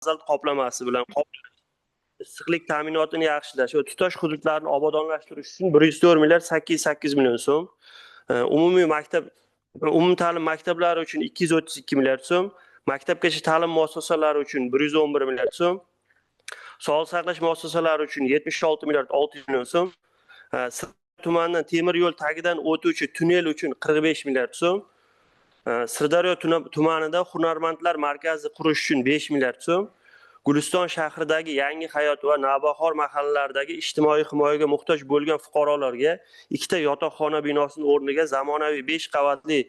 bazalt qoplamasi bilan issiqlik ta'minotini yaxshilash va tutash hududlarini obodonlashtirish uchun 104 milliard 808 million so'm, umumiy umumta'lim maktablari uchun 232 milliard so'm, maktabgacha ta'lim muassasalari uchun 111 milliard so'm, sog'liqni saqlash muassasalari uchun 76 milliard 600 million so'm, tumanidan temir yo'l tagidan o'tuvchi tunnel uchun 45 milliard so'm, Sirdaryo tumanida hunarmandlar markazi qurish uchun 5 milliard so'm, Guliston shahridagi Yangi Hayot va Navbahor mahallalaridagi ijtimoiy himoyaga muhtoj bo'lgan fuqarolarga ikkita yotoqxona binosini o'rniga zamonaviy 5 qavatli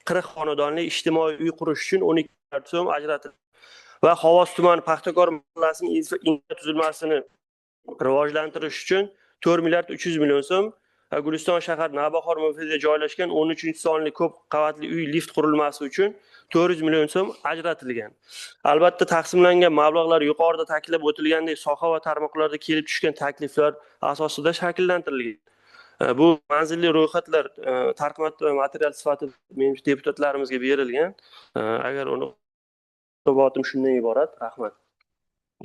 40 xonadonli ijtimoiy uy qurish uchun 12 milliard so'm ajratildi. Va Xovos tumani Paxtakor mahallasining infratuzilmasini tuzilmasini rivojlantirish uchun 4 milliard 300 million so'm, Guliston shahar Navbahor mavzida joylashgan 13-sonli ko'p qavatli uy lift qurilmasi uchun 400 million so'm ajratilgan. Albatta taqsimlangan mablag'lar yuqorida ta'kidlab o'tilgandek soha va tarmoqlarda kelib tushgan takliflar asosida shakllantirilgan. Bu manzilli ro'yxatlar tarqamat va material sifatida menimcha deputatlarimizga berilgan. Agar uni hisobotim shundan iborat. Rahmat.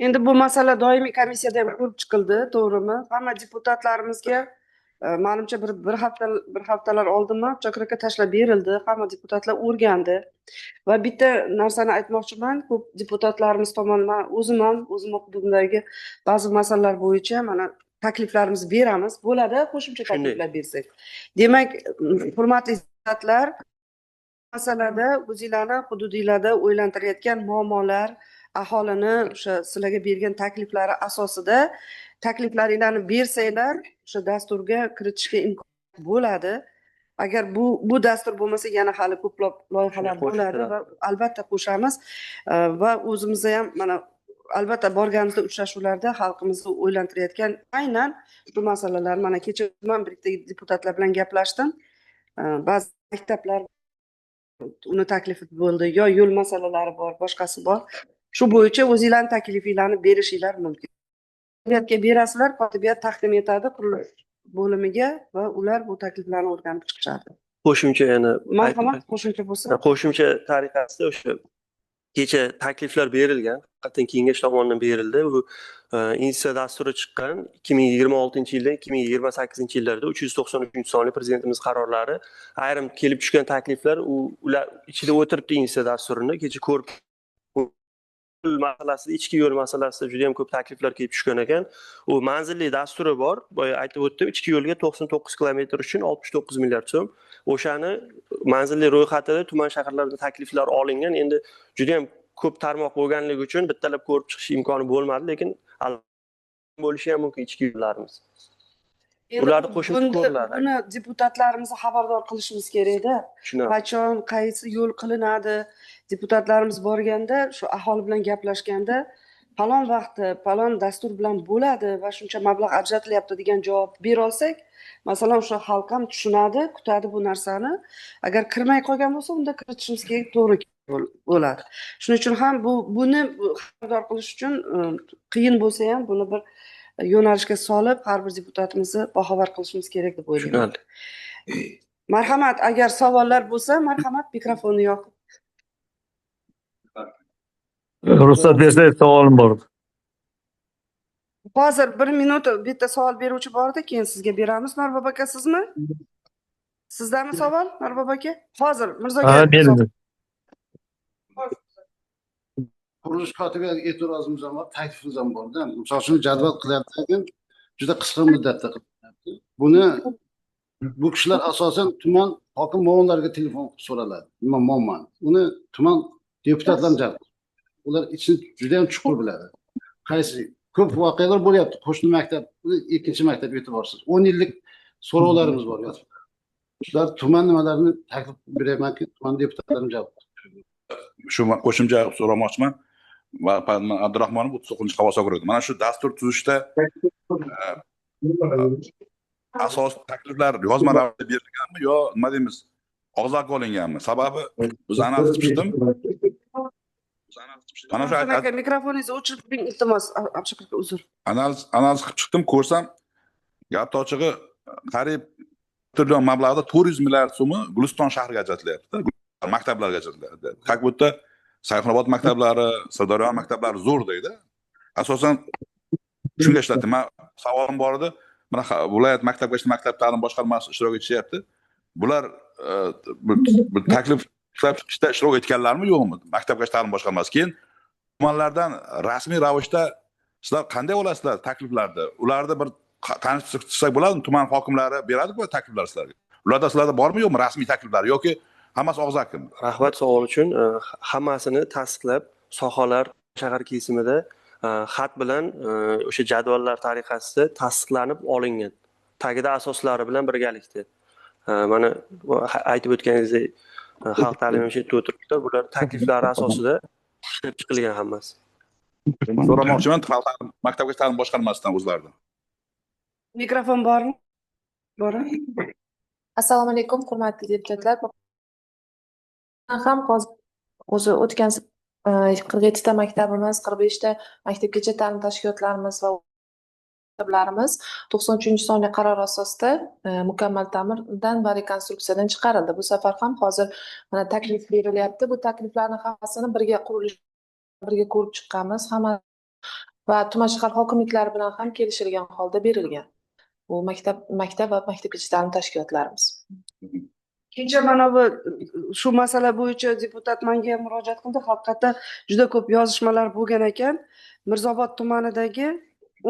Endi bu masala doimiy komissiyada ham ko'rib chiqildi, to'g'rimi? Hamma deputatlarimizga menimcha bir haftalar oldinmi chakrakka tashlab berildi. Hamma deputatlar o'rgandi. Va bitta narsani aytmoqchiman, ko'p deputatlarimiz tomonidan o'zim hududimdagi ba'zi masalalar bo'yicha mana takliflarimizni beramiz. Bo'ladi, qo'shimcha takliflar bersak. Demak, hurmatli deputatlar, masalada o'zingizlarning hududingizlarda o'ylantirayotgan muammolar, aholini o'sha sizlarga bergan takliflari asosida takliflaringlarni bersanglar, o'sha dasturga kiritishga imkon bo'ladi. Agar bu dastur bo'lmasa, yana hali ko'plab loyihalar bo'ladi va albatta qo'shamiz. Va o'zimizda ham mana albatta borganimizda uchrashuvlarda xalqimizni o'ylantirayotgan aynan shu masalalar. Mana kecha men birikta deputatlar bilan gaplashdim. Ba'zi maktablar uni taklifi bo'ldi, yo yo'l masalalari bor, boshqasi bor. Shu bo'yicha o'zingizlarning taklifinglarni berishinglar mumkin. Hokimiyatga berasizlar, hokimiyat taqdim etadi qurilish bo'limiga va ular bu takliflarni o'rganib chiqishadi. Qo'shimcha yana marhamat, qo'shimcha bo'lsa. Qo'shimcha tariqasida o'sha kecha takliflar berilgan, haqiqatan kengash tomonidan berildi. Bu institutsiya dasturi chiqqan 2026-yildan 2028-yillarda 393-sonli prezidentimiz qarorlari, ayrim kelib tushgan takliflar ular ichida o'tiribdi institutsiya dasturini. Kecha ko'rib masalasida, ichki yo'l masalasida juda ham ko'p takliflar kelib tushgan ekan. U manzilli dasturi bor. Boya aytib o'tdim, ichki yo'lga 99 kilometr uchun 69 milliard so'm. O'shani manzilli ro'yxatida tuman shaharlarda takliflar olingan. Endi juda ham ko'p tarmoq bo'lganligi uchun bittalab ko'rib chiqish imkoni bo'lmadi, lekin bo'lishi ham mumkin ichki yo'llarimiz. Ularni qo'shib ko'riladi. Buni deputatlarimizni xabardor qilishimiz kerak-da. Qachon, qaysi yo'l qilinadi? Deputatlarimiz borganda, shu aholi bilan gaplashganda, falon vaqtda, falon dastur bilan bo'ladi va shuncha mablag' ajratilyapti degan javob bera olsak, masalan, o'sha xalq ham tushunadi, kutadi bu narsani. Agar kirmay qolgan bo'lsa, unda kiritishimiz kerak, to'g'ri bo'ladi. Shuning uchun ham buni xabardor qilish uchun qiyin bo'lsa ham buni bir yo'nalishga solib, har bir deputatimizni boxabar qilishimiz kerak deb o'ylayman. Marhamat, agar savollar bo'lsa, marhamat, mikrofonni yoqib. Ruxsat bersangiz, savolim bor. Hozir 1 minut bitta savol beruvchi bor edi, keyin sizga beramiz. Marvob aka, sizmi? Sizdami savol, Marvob aka? Hozir Mirzoga. Ha, berdim. Qurilish kotibiga e'tirozimiz ham bor, taklifimiz ham bor-da. Misol uchun jadval qilyapti, juda qisqa muddatda qilyapti. Buni bu kishilar asosan tuman hokim muavvinlariga telefon qilib so'raladi. Nima muammo? Uni tuman deputatlar jalb. Ular ichini juda ham chuqur biladi. Qaysi ko'p voqealar bo'lyapti. Qo'shni maktab, ikkinchi maktab e'tiborsiz. 10 yillik so'rovlarimiz bor. Shular tuman nimalarni taklif beramanki, tuman deputatlarim javob. Shu qo'shimcha so'ramoqchiman. Va Abdurahmonov 39-Xavosa ko'radi. Mana shu dastur tuzishda asos takliflar yozmalarda berilganmi yo nima deymiz, og'zaki olinganmi? Sababi biz analiz qilib chiqdim. Mana shu mikrofoningizni o'chirib turing, iltimos. Abshakaka, uzr. Analiz qilib chiqdim, ko'rsam gap ochig'i qariyb trillion mablag'da 400 milliard so'mi Guliston shahriga ajratilyapti, maktablarga ajratilyapti. Как будто Sayxunobod maktablari, Sirdaryo maktablari zo'r deydi. Asosan shunga ishladim. Men savolim bor edi. Mana viloyat maktabgacha maktab ta'lim boshqarmasi ishtirok etishyapti. Bular bir taklif ishlab chiqishda ishtirok etganlarmi yo'qmi? Maktabgacha ta'lim boshqarmasi. Keyin tumanlardan rasmiy ravishda sizlar qanday olasizlar takliflarni? Ularni bir tanishib chiqsak bo'ladimi? Tuman hokimlari beradi-ku takliflar sizlarga. Ularda sizlarda bormi yo'qmi rasmiy takliflar yoki hammasi og'zaki? Rahmat savol uchun. Hammasini tasdiqlab, sohalar shahar kesimida xat bilan o'sha jadvallar tariqasida tasdiqlanib olingan. Tagida asoslari bilan birgalikda. Mana aytib o'tganingizdek, xalq ta'limi instituti o'tiribdi. Bular takliflari asosida ishlab chiqilgan hammasi. So'ramoqchiman maktabgacha ta'lim boshqarmasidan o'zlaridan. Mikrofon bormi? Bor. Assalomu alaykum, hurmatli deputatlar. Ham hozir o'zi o'tgan 47 ta maktabimiz, 45 ta maktabgacha ta'lim tashkilotlarimiz va maktablarimiz 93-sonli qaror asosida mukammal ta'mirdan va rekonstruksiyadan chiqarildi. Bu safar ham hozir mana taklif berilyapti. Bu takliflarning hammasini birga ko'rib chiqqanmiz. Hamma va tuman shahar hokimliklari bilan ham kelishilgan holda berilgan. Bu maktab va maktabgacha ta'lim tashkilotlarimiz. Kecha mana bu shu masala bo'yicha deputat menga murojaat qildi. Haqiqatda juda ko'p yozishmalar bo'lgan ekan. Mirzobod tumanidagi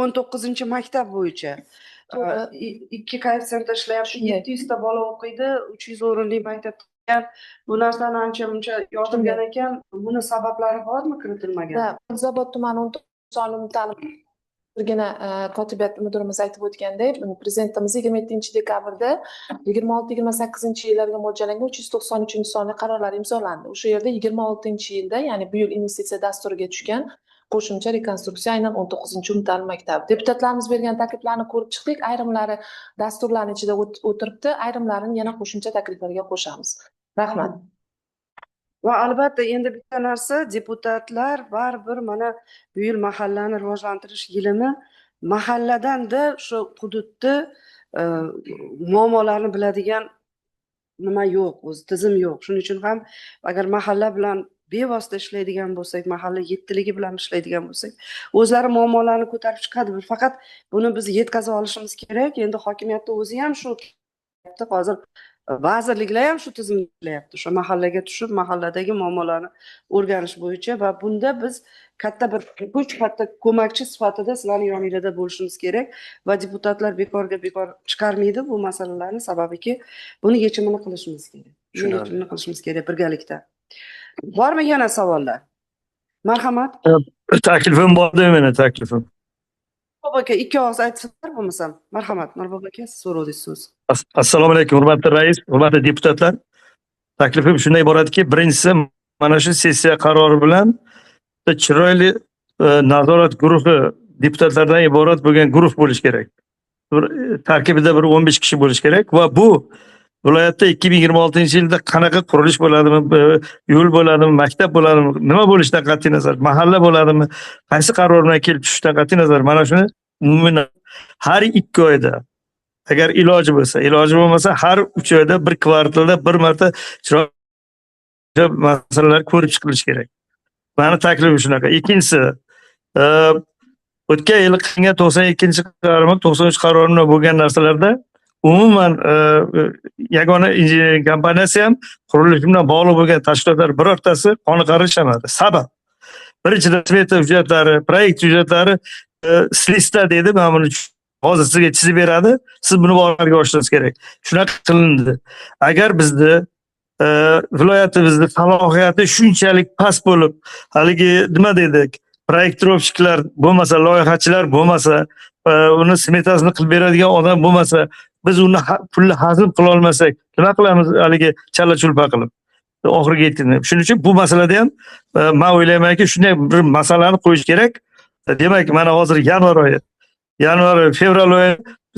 19-maktab bo'yicha ikki koeffitsiyentda ishlayapti. 700 ta bola o'qiydi, 300 o'rinli maktabda ekan. Bu narsani ancha-muncha yozilgan ekan. Buni sabablari bormi kiritilmagan? Mirzobod tumani 19-sonli ta'lim birgina kotibiyat mudirimiz aytib o'tgandek, prezidentimiz 27-dekabrda 26-28-yillarga mo'ljallangan 393-sonli qarorlar imzolandi. O'sha yerda 26-yilda, ya'ni bu yil investitsiya dasturiga tushgan qo'shimcha rekonstruksiya aynan 19-umumta'lim maktab. Deputatlarimiz bergan takliflarni ko'rib chiqdik. Ayrimlari dasturlarning ichida o'tiribdi, ayrimlarini yana qo'shimcha takliflarga qo'shamiz. Rahmat. Va albatta endi bitta narsa, deputatlar baribir mana bu yil mahallani rivojlantirish yilini mahalladanda shu hududda muammolarni biladigan nima yo'q, o'zi tizim yo'q. Shuning uchun ham agar mahalla bilan bevosita ishlaydigan bo'lsak, mahalla yettiligi bilan ishlaydigan bo'lsak, o'zlari muammolarni ko'tarib chiqadi. Faqat buni biz yetkazib olishimiz kerak. Endi hokimiyatda o'zi ham shu hozir vazirliklar ham shu tizimda ishlayapti. O'sha mahallaga tushib, mahalladagi muammolarni o'rganish bo'yicha va bunda biz katta bir kuch, katta ko'makchi sifatida sizlarning yoningizda bo'lishimiz kerak va deputatlar bekor chiqarmaydi bu masalalarni, sababiki buni yechimini qilishimiz kerak. Yechimini qilishimiz kerak birgalikda. Bormi yana savollar? Marhamat. Taklifim bordi meni taklifim. Mirbop aka ikki og'iz aytsinlar bo'lmasam. Marhamat, Mirbop aka, siz so'rovdingiz so'z. Assalomu alaykum, hurmatli rais, hurmatli deputatlar. Taklifim shunday iboratki, birinchisi mana shu sessiya qarori bilan chiroyli nazorat guruhi deputatlardan iborat bo'lgan guruh bo'lish kerak. Tarkibida bir 15 kishi bo'lish kerak va bu viloyatda 2026-yilda qanaqa qurilish bo'ladimi, yo'l bo'ladimi, maktab bo'ladimi, nima bo'lishidan qat'iy nazar, mahalla bo'ladimi, qaysi qaror bilan kelib tushishdan qat'iy nazar, mana shuni umuman har 2 oyda agar iloji bo'lmasa har 3 oyda bir kvartalda bir marta masalalar ko'rib chiqilishi kerak. Mani taklifim shunaqa. Ikkinchisi, o'tgan yil qilingan 92-qaror, 93 bilan bo'lgan narsalarda umuman yagona injiniring kompaniyasi ham qurilish bilan bog'liq bo'lgan tashkilotlar birortasi qoniqarishmadi. Sabab birinchidan smeta hujjatlari, proyekt hujjatlari slista deydi, men buni hozir sizga chizib beradi. Siz buni amalga oshirishingiz kerak. Shunaqa qilindi. Agar bizni viloyatimizda salohiyati shunchalik past bo'lib, haligi nima dedik, proyektirovщиклар bo'lmasa, loyihachilar bo'lmasa, uni smetasini qilib beradigan odam bo'lmasa, biz uni pulni hazm qila olmasak, nima qilamiz haligi chala-chulpa qilib? Oxiriga yetdi. Shuning uchun bu masalada ham men o'ylaymanki, shunday bir masalani qo'yish kerak. Demak, mana hozir yanvar, fevral oyi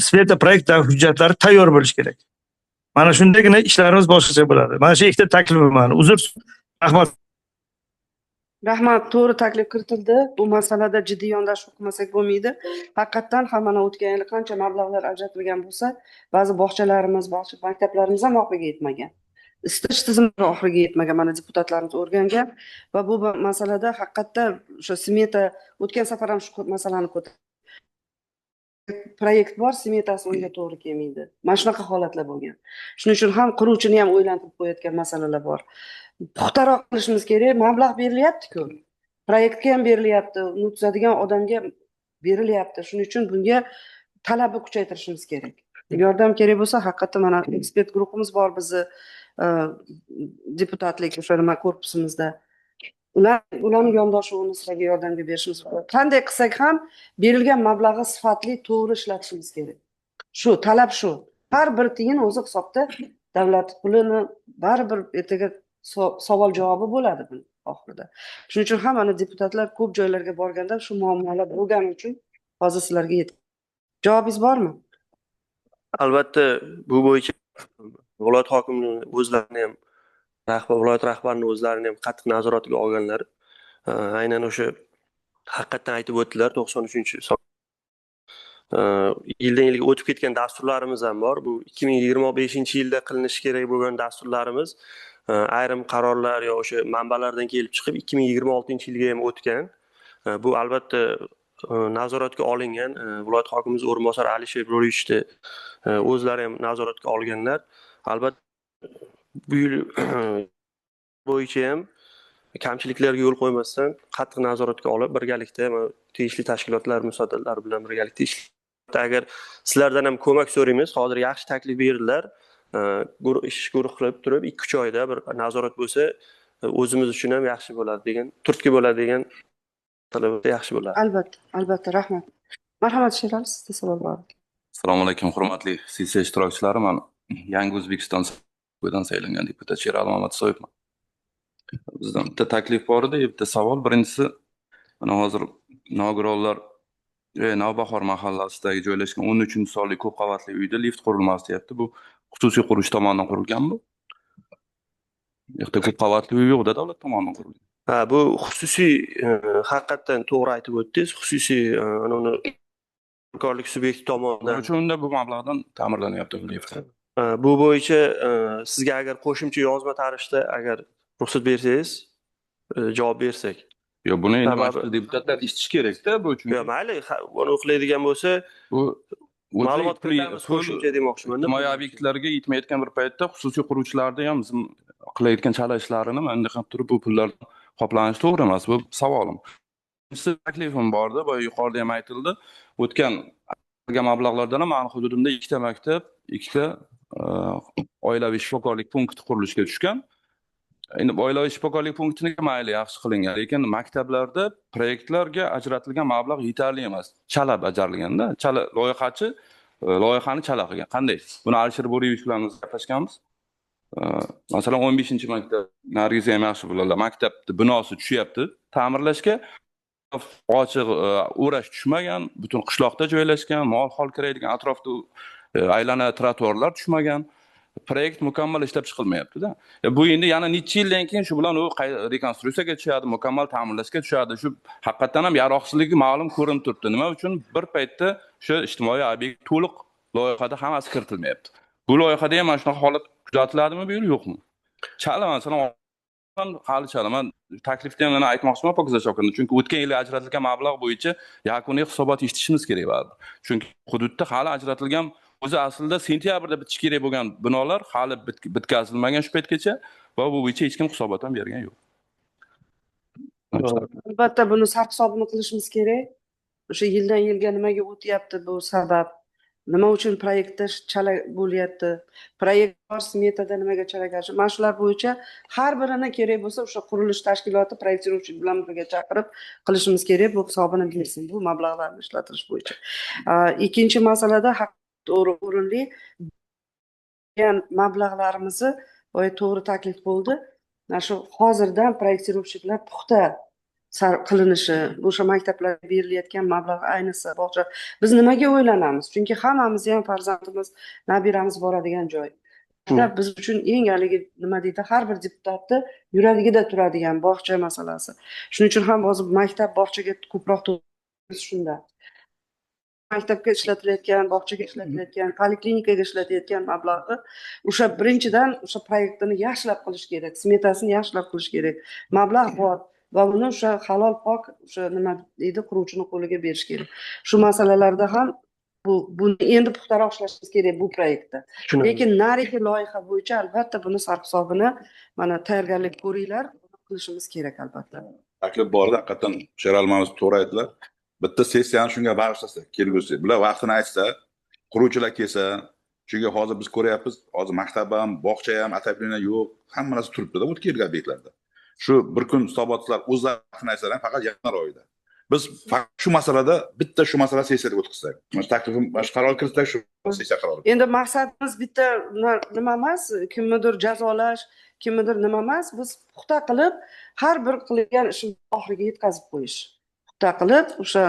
smeta proyekt hujjatlari tayyor bo'lishi kerak. Mana shundagina ishlarimiz boshqacha bo'ladi. Mana shu ikkita taklifim mani. Uzr, rahmat. Rahmat, to'g'ri taklif kiritildi. Bu masalada jiddiy yondashib qilmasak bo'lmaydi. Haqiqatan ham mana o'tgan yil qancha mablag'lar ajratilgan bo'lsa, ba'zi bog'chalarimiz, maktablarimiz ham oxiriga yetmagan. isitish tizimlari oxiriga yetmagan, mana deputatlarimiz o'rgangan va bu masalada haqiqatdan o'sha smeta, o'tgan safar ham shu masalani ko'tardik. Proyekt bor, smetasi unga to'g'ri kelmaydi. Mana shunaqa holatlar bo'lgan. Shuning uchun ham quruvchini ham o'ylantirib qo'yayotgan masalalar bor. Puxtaroq qilishimiz kerak, mablag' berilyapti-ku. Proyektga ham berilyapti, uni tuzadigan odamga berilyapti. Shuning uchun bunga talabni kuchaytirishimiz kerak. Yordam kerak bo'lsa, haqiqatdan mana ekspert guruhimiz bor bizni deputatlik o'sha nima korpusimizda. Ularning yondashuvini sizlarga yordamga berishimiz kerak. Qanday qilsak ham berilgan mablag'ni sifatli, to'g'ri ishlatishimiz kerak. Shu, talab shu. Har bir tiyin o'zi hisobda davlat pulini baribir ertaga savol javobi bo'ladi buni oxirida. Shuning uchun ham mana deputatlar ko'p joylarga borganda shu muammolar bo'lgani uchun hozir sizlarga javobingiz bormi? Albatta, bu bo'yicha viloyat hokimining o'zlarini ham viloyat rahbarining o'zlarini ham qattiq nazoratiga olganlar. Aynan o'sha haqiqatdan aytib o'tdilar 93-son. Yildan yilga o'tib ketgan dasturlarimiz ham bor. Bu 2025-yilda qilinishi kerak bo'lgan dasturlarimiz ayrim qarorlar yo o'sha manbalardan kelib chiqib 2026-yilga ham o'tgan. Bu albatta nazoratga olingan. Viloyat hokimimiz o'rinbosari Alisher Bro'richni o'zlari ham nazoratga olganlar. Albatta bu yil bo'yicha ham kamchiliklarga yo'l qo'ymasdan qattiq nazoratga olib birgalikda tegishli tashkilotlar mutasaddilar bilan birgalikda ishlaymiz. Agar sizlardan ham ko'mak so'raymiz, hozir yaxshi taklif berdilar. Ish guruh qilib turib 2-3 oyda bir nazorat bo'lsa, o'zimiz uchun ham yaxshi bo'ladi degan, turtki bo'ladi degan talabda yaxshi bo'ladi. Albatta, albatta, rahmat. Marhamat, Sherali, sizda savol bor. Assalomu alaykum, hurmatli sessiya ishtirokchilari. Men Yangi O'zbekiston bo'yidan saylangan deputat Sherali Mamatsoyevman. Bizdan bitta taklif bor edi, bitta savol. Birinchisi, mana hozir nogironlar Navbahor mahallasidagi joylashgan 13-sonli ko'p qavatli uyda lift qurilmasi deyapti. Bu xususiy qurilish tomonidan qurilganmi? Yo'qda ko'p qavatli uy yo'qda, davlat tomonidan qurilgan. Ha, bu xususiy haqiqatdan to'g'ri aytib o'tdingiz. Xususiy uni hamkorlik subyekti tomonidan. Unda bu mablag'dan ta'mirlanyapti bu lift. Bu bo'yicha sizga agar qo'shimcha yozma tarixda agar ruxsat bersangiz, javob bersak. Yo, buni endi mas'ul deputatlar eshitish kerak-da, bu uchun. Yo, mayli, buni o'qlaydigan bo'lsa, bu ma'lumot kiritamiz qo'shimcha demoqchiman. Ijtimoiy obyektlarga yetmayotgan bir paytda xususiy quruvchilarni ham bizim qilayotgan chala ishlarini men endi ham turib bu pullardan qoplanishi to'g'ri emas. Bu savolim. Birinchisi taklifim bordi, bu yuqorida ham aytildi. O'tgan mablag'lardan ham ma'lum hududimda 2 ta maktab, 2 ta oilaviy shifokorlik punkti qurilishga tushgan. Endi oilaviy shifokorlik punktini mayli yaxshi qilingan, lekin maktablarda proyektlarga ajratilgan mablag' yetarli emas. Chala bajarilganda, chala loyihachi loyihani chala qilgan. Qanday? Buni Alisher Bo'riyev bilan gaplashganmiz. Masalan, 15-maktab Nargiza ham yaxshi biladilar. Maktabning binosi tushyapti, ta'mirlashga ochiq o'rash tushmagan, butun qishloqda joylashgan, mol hol kiradigan atrofda aylana trotuarlar tushmagan. Proyekt mukammal ishlab chiqilmayapti-da. Bu endi yana necha yildan keyin shu bilan u rekonstruksiyaga tushadi, mukammal ta'mirlashga tushadi. Shu haqiqatan ham yaroqsizligi ma'lum ko'rinib turibdi. Nima uchun bir paytda shu ijtimoiy obyekt to'liq loyihada hammasi kiritilmayapti. Bu loyihada ham mana shunaqa holat kuzatiladimi bu yo'qmi? Chala masalan hali chala. Men taklifda ham aytmoqchiman Pokiza Shokinni, chunki o'tgan yil ajratilgan mablag' bo'yicha yakuniy hisobot eshitishimiz kerak bo'ladi. Chunki hududda hali ajratilgan o'zi aslida sentyabrda bitishi kerak bo'lgan binolar hali bitkazilmagan shu paytgacha va bu bo'yicha hech kim hisobot ham bergan yo'q. Albatta buni sarhisobini qilishimiz kerak. O'sha yildan yilga nimaga o'tyapti bu sabab? Nima uchun proyektda chala bo'lyapti? Proyekt bor, smetada nimaga chalakashi? Mana shular bo'yicha har birini kerak bo'lsa o'sha qurilish tashkiloti proyektiruvchi bilan birga chaqirib qilishimiz kerak. Bu hisobini bersin, bu mablag'larni ishlatirish bo'yicha. Ikkinchi masalada to'g'ri o'rinli mablag'larimizni to'g'ri taklif bo'ldi. Mana shu hozirdan proyektiruvchilar puxta qilinishi, o'sha maktablarga berilayotgan mablag' ayniqsa bog'cha. Biz nimaga o'ylanamiz? Chunki hammamiz ham farzandimiz, nabiramiz boradigan joy. Biz uchun eng haligi nima deydi, har bir deputatni yuragida turadigan bog'cha masalasi. Shuning uchun ham hozir maktab bog'chaga ko'proq shunda. maktabga ishlatilayotgan, bog'chaga ishlatilayotgan, poliklinikaga ishlatilayotgan mablag'i o'sha birinchidan o'sha proyektini yaxshilab qilish kerak, smetasini yaxshilab qilish kerak. Mablag' bor va uni o'sha halol pok o'sha nima deydi, quruvchini qo'liga berish kerak. Shu masalalarda ham buni endi puxtaroq ishlashimiz kerak bu proyektda. Tushunarli. Lekin narigi loyiha bo'yicha albatta buni sarf hisobini mana tayyorgarlik ko'ringlar, qilishimiz kerak albatta. Taklif borda haqiqatdan Sheralmamiz to'g'ri aytdilar. Bitta sessiyani shunga bag'ishlasa, kelgusi. Bular vaqtini aytsa, quruvchilar kelsa, chunki hozir biz ko'ryapmiz, hozir maktab ham, bog'cha ham, atablina yo'q, hamma narsa turibdi-da o'tgan obyektlarda. Shu bir kun hisobotlar o'z vaqtini aytsalar ham faqat yanvar oyida. Biz faqat shu masalada bitta shu masala sessiyada o'tkazsak. Mana taklifim, mana qaror kiritsak shu sessiya qarori. Endi maqsadimiz bitta nima emas, kimnidir jazolash, kimnidir nima emas, biz puxta qilib har bir qilgan ishimizni oxiriga yetkazib qo'yish. Puxta qilib o'sha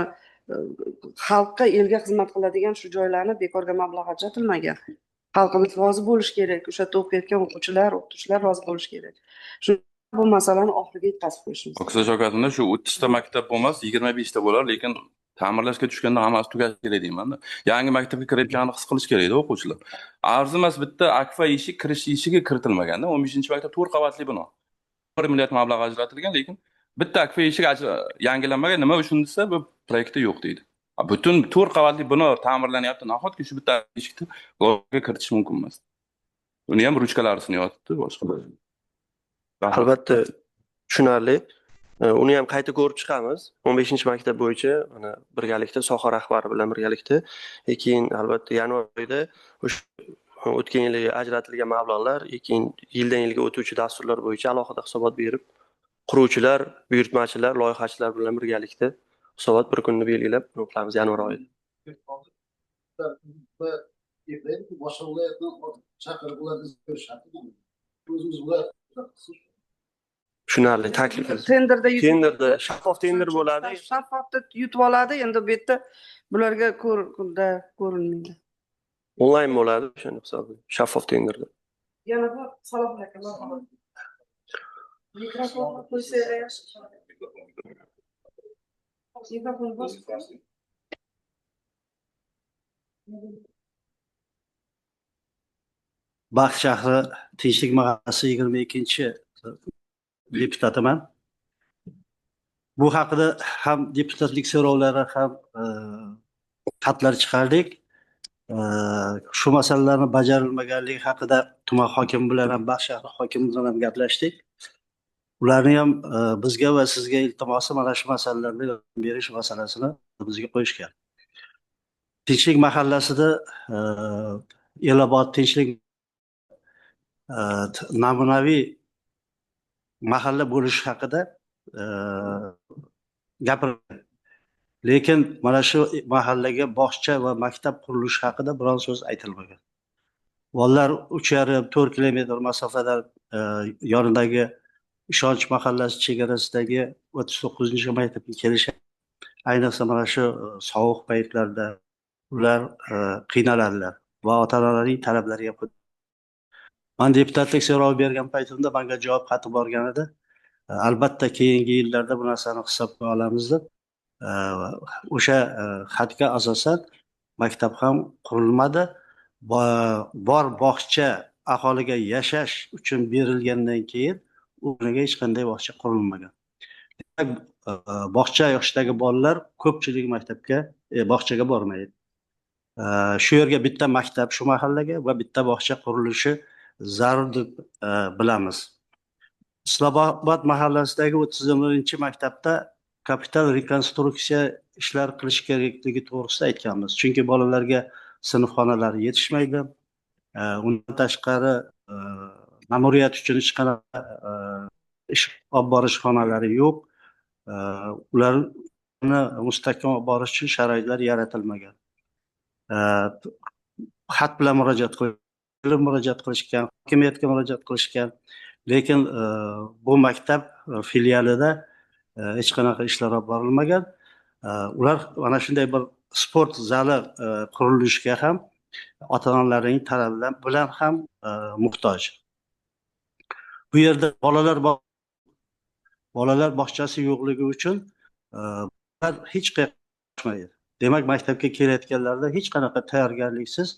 xalqqa, elga xizmat qiladigan shu joylarni bekorga mablag' ajratilmagan. Xalqimiz rozi bo'lishi kerak, o'sha yerda o'qiyotgan o'quvchilar, o'qituvchilar rozi bo'lishi kerak. Shu bu masalani oxiriga yetkazib qo'yishimiz. Oqsa Shavkatimda shu 30 ta maktab bo'lmas, 25 ta bo'lar, lekin ta'mirlashga tushganda hammasi tugashi kerak deyman-da. Yangi maktabga kirayotganini his qilish kerak-da o'quvchilar. Arzimas bitta akfa eshik kirish eshigiga kiritilmaganda, 15-maktab 4 qavatli bino. 1 milliard mablag' ajratilgan, lekin bitta akfa eshik yangilanmagan. Nima uchun desa, bu proyektda yo'q deydi. Butun 4 qavatli bino ta'mirlanyapti. Nahotki shu bitta eshikni loyihaga kiritish mumkin emas. Uni ham ruchkalari sinyapti, boshqa. Albatta tushunarli. Uni ham qayta ko'rib chiqamiz. 15-maktab bo'yicha mana birgalikda soha rahbari bilan birgalikda. Keyin albatta yanvar oyida o'sha o'tgan yili ajratilgan mablag'lar, keyin yildan yilga o'tuvchi dasturlar bo'yicha alohida hisobot berib, quruvchilar, buyurtmachilar, loyihachilar bilan birgalikda hisobot bir kunni belgilab qilamiz yanvar oyida. Boshqa viloyatdan chaqirib ularni ko'rishadi. O'zimiz viloyat Tushunarli taklif. Tenderda shaffof tender bo'ladi. Shaffofda yutib oladi, endi bu yerda bularga ko'rinmaydi. Onlayn bo'ladi o'sha hisobi. Shaffof tenderda. Yana bu Saloh akalar. Mikrofonni qo'ysa yaxshi. Mikrofonni bosib. Baxt shahri Tinchlik mahallasi 22-deputatiman. Bu haqida ham deputatlik so'rovlari ham xatlar chiqardik. Shu masalalarni bajarilmaganligi haqida tuman hokimi bilan ham Baxt shahri hokimi bilan ham gaplashdik. Ularni ham bizga va sizga iltimosi mana shu masalalarni berish masalasini bizga qo'yishgan. Tinchlik mahallasida Elobod Tinchlik namunaviy mahalla bo'lishi haqida gapirgan. Lekin mana shu mahallaga bog'cha va maktab qurilishi haqida biron so'z aytilmagan. Bolalar 3,5-4 kilometr masofadan yonidagi Ishonch mahallasi chegarasidagi 39-maktabga kelishadi. Ayniqsa mana shu sovuq paytlarda ular qiynaladilar va ota-onalarning talablariga men deputatlik so'rovi bergan paytimda menga javob xati borgan edi. Albatta keyingi yillarda bu narsani hisobga olamiz deb o'sha xatga asosan maktab ham qurilmadi. Bor bog'cha aholiga yashash uchun berilgandan keyin o'rniga hech qanday bog'cha qurilmagan. Bog'cha yoshidagi bolalar ko'pchilik maktabga, bog'chaga bormaydi. Shu yerga bitta maktab shu mahallaga va bitta bog'cha qurilishi zarur deb bilamiz. Islomobod mahallasidagi 31-maktabda kapital rekonstruksiya ishlar qilish kerakligi to'g'risida aytganmiz. Chunki bolalarga sinfxonalar yetishmaydi. Undan tashqari ma'muriyat uchun hech qanaqa ish olib borish xonalari yo'q. Ularni mustahkam olib borish uchun sharoitlar yaratilmagan. Xat bilan murojaat qilishgan, hokimiyatga murojaat qilishgan. Lekin bu maktab filialida hech qanaqa ishlar olib borilmagan. Ular mana shunday bir sport zali qurilishiga ham ota-onalarning talabi bilan ham muhtoj. Bu yerda bolalar bog'chasi yo'qligi uchun hech qayerga Demak, maktabga kelayotganlarda hech qanaqa tayyorgarliksiz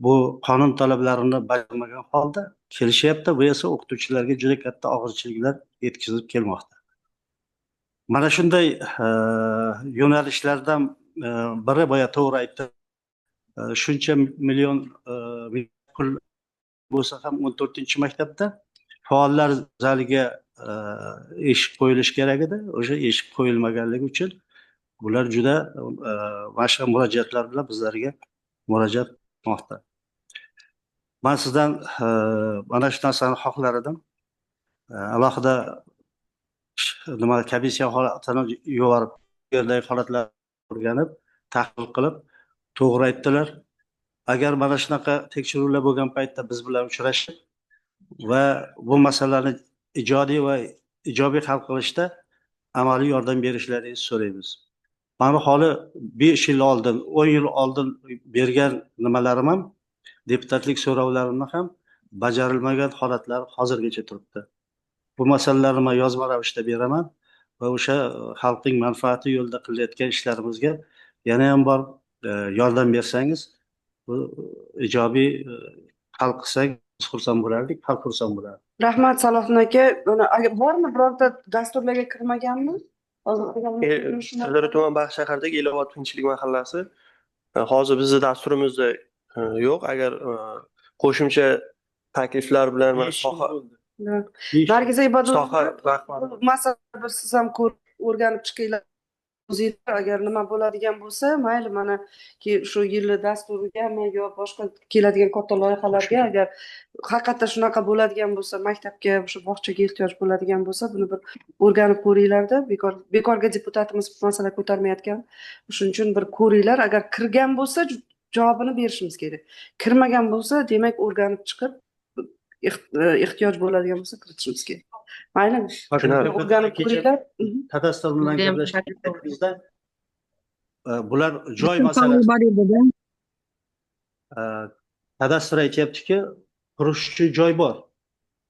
bu qonun talablarini bajarmagan holda kelishyapti. Bu esa o'qituvchilarga juda katta og'irchiliklar yetkazib kelmoqda. Mana shunday yo'nalishlardan biri boya to'g'ri aytdi. Shuncha million pul bo'lsa ham 14-maktabda faollar zaliga eshik qo'yilishi kerak edi. O'sha eshik qo'yilmaganligi uchun bular juda boshqa murojaatlar bilan bizlarga murojaat qilmoqda. Men sizdan mana shu narsani xohlar edim. Alohida nima komissiya holatini yuborib, yerdagi holatlarni o'rganib, tahlil qilib, to'g'ri aytdilar. Agar mana shunaqa tekshiruvlar bo'lgan paytda biz bilan uchrashib va bu masalani ijodiy va ijobiy hal qilishda amaliy yordam berishlaringizni so'raymiz. Mana hali 5 yil oldin, 10 yil oldin bergan nimalarim ham, deputatlik so'rovlarimni ham bajarilmagan holatlar hozirgacha turibdi. Bu masalalarni men yozma ravishda beraman va o'sha xalqning manfaati yo'lida qilayotgan ishlarimizga yana ham bor yordam bersangiz, bu ijobiy hal qilsak xursand bo'lardik, hal xursand bo'lardik. Rahmat Salohin aka. Bormi birorta dasturlarga kirmaganmi? Sirdaryo tuman Baxt shahardagi Elobod tinchlik mahallasi. Hozir bizning dasturimizda yo'q. Agar qo'shimcha takliflar bilan mana soha Nargiza Ibodullo, soha rahbari masalan siz ham o'rganib chiqinglar. O'zingizlar agar nima bo'ladigan bo'lsa, mayli mana shu yilli dasturgami yo boshqa keladigan katta loyihalarga agar haqiqatda shunaqa bo'ladigan bo'lsa, maktabga, o'sha bog'chaga ehtiyoj bo'ladigan bo'lsa, buni bir o'rganib ko'ringlarda. Bekorga deputatimiz masala ko'tarmayotgan. Shuning uchun bir ko'ringlar. Agar kirgan bo'lsa, javobini berishimiz kerak. Kirmagan bo'lsa, demak o'rganib chiqib ehtiyoj bo'ladigan bo'lsa kiritishimiz kerak. Maylimi? O'rganib ko'ringlar. Kadastr bilan gaplashganimizda bular joy masalasi. Kadastr aytyaptiki, qurish uchun joy bor.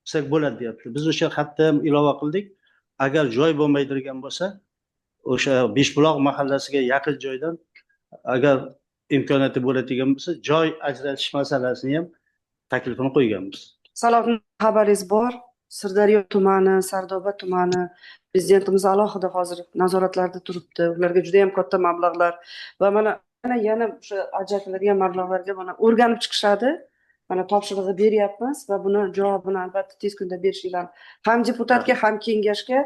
Qilsak bo'ladi deyapti. Biz o'sha xatda ham ilova qildik. Agar joy bo'lmaydigan bo'lsa, o'sha Beshbuloq mahallasiga yaqin joydan agar imkoniyati bo'ladigan bo'lsa, joy ajratish masalasini ham taklifini qo'yganmiz. Salohin, xabaringiz bor. Sirdaryo tumani, Sardoba tumani prezidentimiz alohida hozir nazoratlarda turibdi. Ularga juda ham katta mablag'lar va mana yana o'sha ajratiladigan mablag'larga mana o'rganib chiqishadi. Mana topshirig'i beryapmiz va buni javobini albatta tez kunda berishinglarni ham deputatga, ham kengashga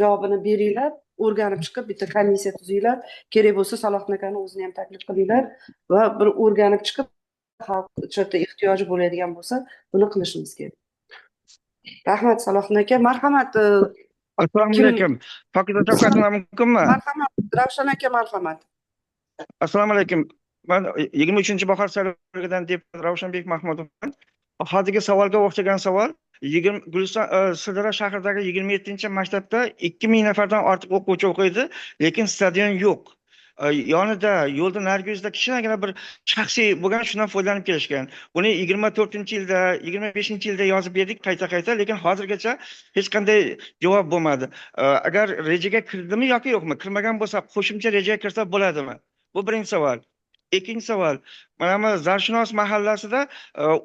javobini beringlar. O'rganib chiqib bitta komissiya tuzinglar. Kerak bo'lsa Salohin akani o'zini ham taklif qilinglar va bir o'rganib chiqib xalq ichida ehtiyoji bo'ladigan bo'lsa, buni qilishimiz kerak. Rahmat Salohin aka. Marhamat. Assalomu alaykum. Fakida topqatim mumkinmi? Marhamat. Ravshan aka, marhamat. Assalomu alaykum. Men 23-bahor saylovidan deputat Ravshanbek Mahmudovman. Hozirgi savolga o'xshagan savol. Sirdaryo shahridagi 27-maktabda 2000 nafardan ortiq o'quvchi o'qiydi, lekin stadion yo'q. Yonida yo'lda narigi yuzda kichkinagina bir shaxsiy bo'lgan, shundan foydalanib kelishgan. Buni 24-yilda, 25-yilda yozib berdik qayta, lekin hozirgacha hech qanday javob bo'lmadi. Agar rejaga kirdimi yoki yo'qmi? Kirmagan bo'lsa, qo'shimcha rejaga kirsa bo'ladimi? Bu birinchi savol. Ikkinchi savol. Mana Zarshunos mahallasida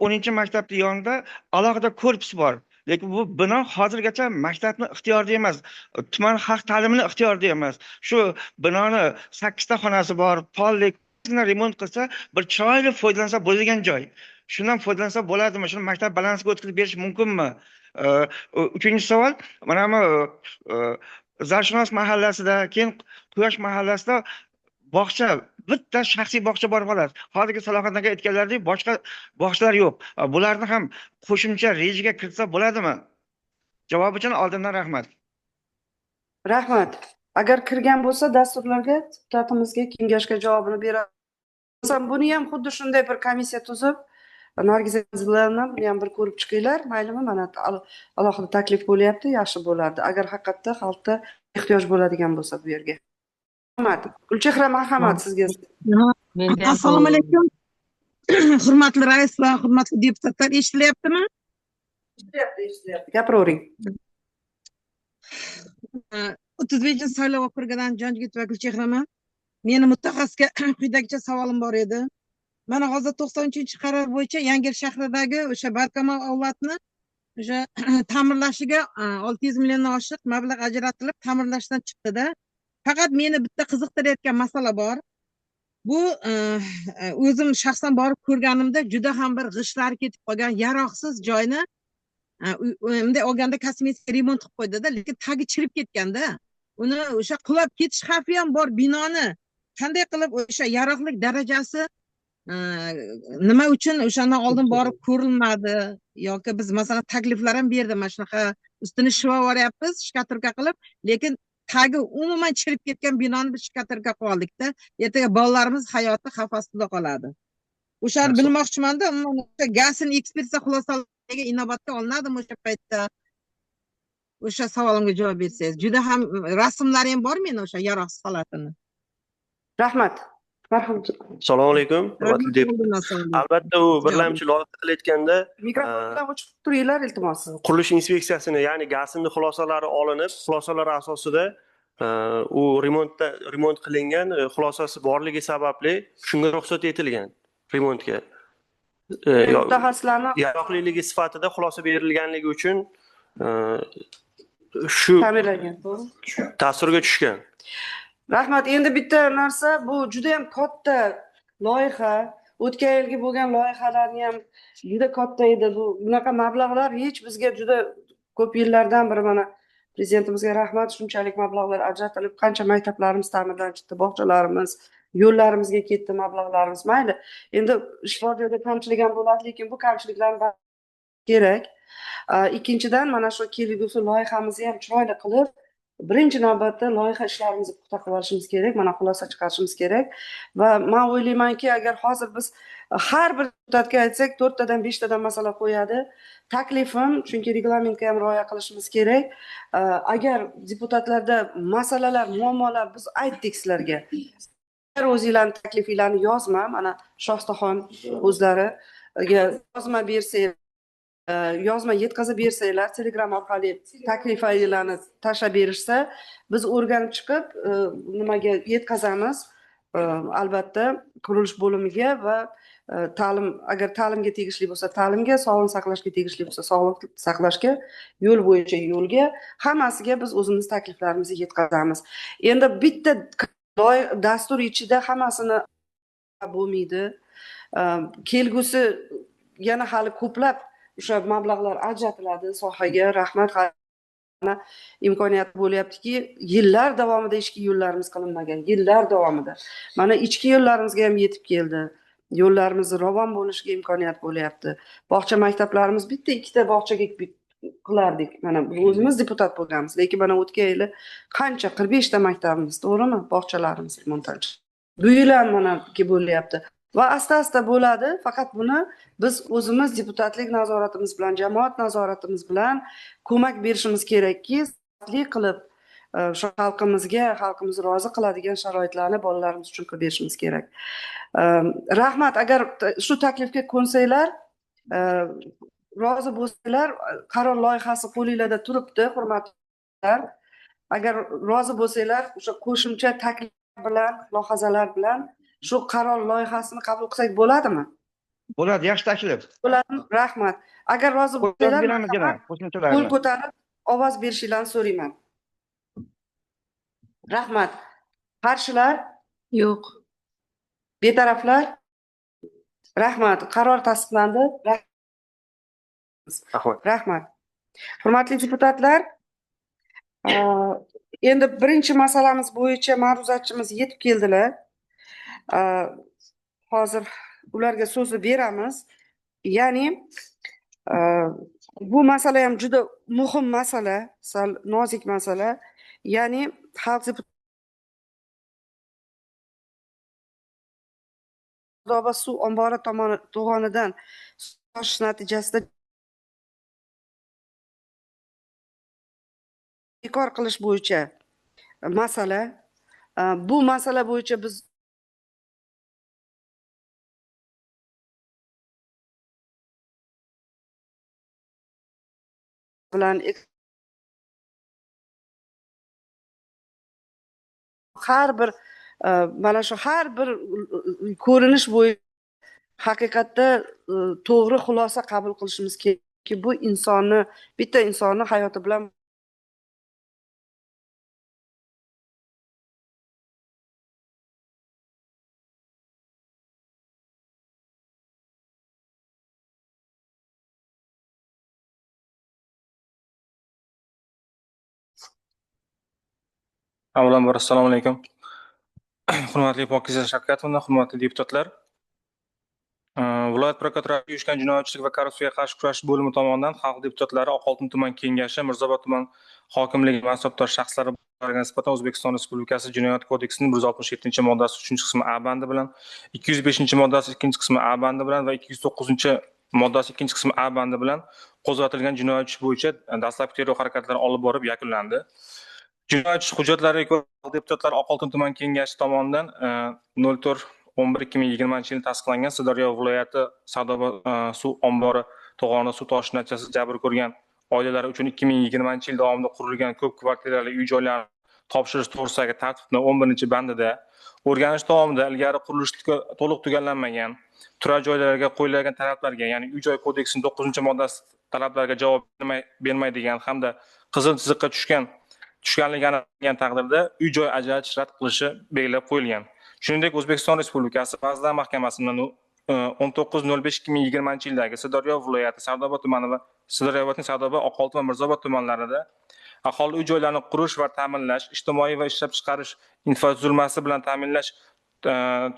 10-maktabning yonida alohida korpus bor. Lekin bu bino hozirgacha maktabni ixtiyorida emas, tuman xalq ta'limini ixtiyorida emas. Shu binoni 8 ta xonasi bor, pollik remont qilsa, bir chiroyli foydalansa bo'ladigan joy. Shundan foydalansa bo'ladimi? Shuni maktab balansiga o'tkazib berish mumkinmi? Uchinchi savol, mana Zarshunos mahallasida, keyin Quyosh mahallasida bog'cha, bitta shaxsiy bog'cha bor xolos. Hozirgi Salohin aka aytganlaridek boshqa bog'chalar yo'q. Bularni ham qo'shimcha rejaga kiritsa bo'ladimi? Javob uchun oldindan rahmat. Rahmat. Agar kirgan bo'lsa dasturlarga, deputatimizga, kengashga javobini beramiz. Buni ham xuddi shunday bir komissiya tuzib, Nargiza bilan buni ham bir ko'rib chiqinglar, maylimi? Mana alohida taklif bo'lyapti, yaxshi bo'lardi. Agar haqiqatda xalqda ehtiyoj bo'ladigan bo'lsa bu yerga. Rahmat. Gulchehra, marhamat sizga. Assalomu alaykum. Hurmatli rais va hurmatli deputatlar, eshitilyaptimi? Eshitilyapti. Gapiravering. 35-saylov okrugidan Jonjigit va Gulchehraman. Meni mutaxassisga quyidagicha savolim bor edi. Mana hozir 93-qaror bo'yicha Yangi shahridagi o'sha Barkamol avlodni o'sha ta'mirlashiga 600 milliondan oshiq mablag' ajratilib, ta'mirlashdan chiqdi-da. Faqat meni bitta qiziqtirayotgan masala bor. Bu o'zim shaxsan borib ko'rganimda juda ham bir g'ishlari ketib qolgan, yaroqsiz joyni bunday olganda kosmetik remont qilib qo'ydida, lekin tagi chirib ketganda, uni o'sha qulab ketish xavfi ham bor binoni. Qanday qilib o'sha yaroqlik darajasi nima uchun o'shandan oldin borib ko'rilmadi yoki biz masalan takliflar ham berdi, mana shunaqa ustini shivab yuboryapmiz shkaturka qilib, lekin tagi umuman chirib ketgan binoni biz shkaturka qilib oldikda, ertaga bolalarimiz hayoti xavf ostida qoladi. O'shani bilmoqchimanda, umuman gazini ekspertiza xulosalariga inobatga olinadimi o'sha paytda? O'sha savolimga javob bersangiz. Juda ham rasmlari ham bor meni o'sha yaroqsiz holatini. Rahmat. Marhamat. Assalomu alaykum. Hurmatli deputat. Albatta u birlamchi loyiha qilayotganda Mikrofondan o'chib turinglar iltimos. qurilish inspeksiyasini, ya'ni GASIMni xulosalari olinib, xulosalar asosida u remont qilingan xulosasi borligi sababli shunga ruxsat etilgan remontga. Mutaxassislarni Yaroqliligi sifatida xulosa berilganligi uchun shu ta'mirlagan. ta'sirga tushgan. Rahmat. Endi bitta narsa, bu juda ham katta loyiha. O'tgan yilgi bo'lgan loyihalarni ham juda katta edi. Bu bunaqa mablag'lar hech bizga juda ko'p yillardan beri mana prezidentimizga rahmat, shunchalik mablag'lar ajratilib, qancha maktablarimiz ta'mirlanib chiqdi, bog'chalarimiz, yo'llarimizga ketdi mablag'larimiz. Mayli. Endi ishvor joyda kamchilik ham bo'ladi, lekin bu kamchiliklarni kerak. Ikkinchidan mana shu kelgusi loyihamizni ham chiroyli qilib, birinchi navbatda loyiha ishlarimizni puxta qilib olishimiz kerak, mana xulosa chiqarishimiz kerak va men o'ylaymanki, agar hozir biz har bir deputatga aytsak, 4 tadan 5 tadan masala qo'yadi. Taklifim, chunki reglamentga ham rioya qilishimiz kerak. Agar deputatlarda masalalar, muammolar biz aytdik sizlarga. Agar o'zingizlarning taklifinglarni yozma, mana Shohstaxon o'zlariga yozma bersangiz, yozma yetkazib bersanglar, Telegram orqali takliflarni tashlab berishsa, biz o'rganib chiqib, nimaga yetkazamiz. Albatta, qurilish bo'limiga va ta'lim, agar ta'limga tegishli bo'lsa, ta'limga, sog'liqni saqlashga tegishli bo'lsa, sog'liqni saqlashga, yo'l bo'yicha yo'lga, hammasiga biz o'zimiz takliflarimizni yetkazamiz. Endi bitta dastur ichida hammasini bo'lmaydi. Kelgusi yana hali ko'plab o'sha mablag'lar ajratiladi sohaga. Rahmat, imkoniyat bo'lyaptiki, yillar davomida ichki yo'llarimiz qilinmagan, yillar davomida. Mana ichki yo'llarimizga ham yetib keldi. Yo'llarimiz ravon bo'lishiga imkoniyat bo'lyapti. Bog'cha maktablarimiz bitta ikkita bog'chaga qilardik. Mana o'zimiz deputat bo'lganmiz, lekin mana o'tgan yili qancha 45 ta maktabimiz, to'g'rimi? Bog'chalarimiz montaj. Bu yil ham mana bo'lyapti. Va asta-asta bo'ladi, faqat buni biz o'zimiz deputatlik nazoratimiz bilan, jamoat nazoratimiz bilan ko'mak berishimiz kerakki, sifatli qilib shu xalqimizni rozi qiladigan sharoitlarni bolalarimiz uchun qilib berishimiz kerak. Rahmat, agar shu taklifga ko'nsanglar, rozi bo'lsanglar, qaror loyihasi qo'lingizda turibdi, hurmatlilar. Agar rozi bo'lsanglar, o'sha qo'shimcha takliflar bilan, mulohazalar bilan shu qaror loyihasini qabul qilsak bo'ladimi? Bo'ladi, yaxshi taklif. Bo'ladimi? Rahmat. Agar rozi bo'lsanglar, qo'shimchalarni qo'l ko'tarib ovoz berishingizni so'rayman. Rahmat. Qarshilar? Yo'q. Betaraflar? Rahmat. Qaror tasdiqlandi. Rahmat. Hurmatli deputatlar, endi birinchi masalamiz bo'yicha ma'ruzatchimiz yetib keldilar. Hozir ularga so'zni beramiz. Ya'ni bu masala ham juda muhim masala, sal nozik masala. Ya'ni xalq deputatlar suv ombori to'g'onidan toshish natijasida bekor qilish bo'yicha masala. Bu masala bo'yicha biz bilan har bir mana shu har bir ko'rinish bo'yicha haqiqatda to'g'ri xulosa qabul qilishimiz kerakki, bu insonni, bitta insonni hayoti bilan Avvalambor assalomu alaykum. Hurmatli Pokiza Shavkatovna, hurmatli deputatlar. Viloyat prokuraturasi uyushgan jinoyatchilik va korrupsiyaga qarshi kurashish bo'limi tomonidan Xalq deputatlari Oqoltin tuman kengashi Mirzaobod tuman hokimligi mansabdor shaxslari nisbatan O'zbekiston Respublikasi Jinoyat kodeksining 167-moddasi 3-qismi A bandi bilan, 205-moddasi 2-qismi A bandi bilan va 209-moddasi 2-qismi A bandi bilan qo'zg'atilgan jinoyat ishi bo'yicha dastlabki tergov harakatlari olib borib yakunlandi. Jinoyat ishi hujjatlariga ko'ra deputatlar Oqoltin tuman kengashi tomonidan 04/11/2020 tasdiqlangan Sirdaryo viloyati Savdobod suv ombori to'g'oni suv toshishi natijasida jabr ko'rgan oilalar uchun 2020 yil davomida qurilgan ko'p kvartirali uy-joylarni topshirish to'g'risidagi tartibning 11-bandida o'rganish davomida ilgari qurilishi to'liq tugallanmagan turar joylarga qo'yilgan talablarga, ya'ni Uy-joy kodeksining 9-moddasi talablariga javob bermaydigan hamda qizil chiziqqa tushganligi aniqlangan taqdirda uy-joy ajratish rad qilishi belgilab qo'yilgan. Shuningdek, O'zbekiston Respublikasi Vazirlar Mahkamasining 19.05.2020 yildagi Sirdaryo viloyati Sardoba tumani va Sirdaryoning Sardoba, Oqoltin va Mirzaobod tumanlarida aholi uy-joylarini qurish va ta'minlash, ijtimoiy va ishlab chiqarish infratuzilmasi bilan ta'minlash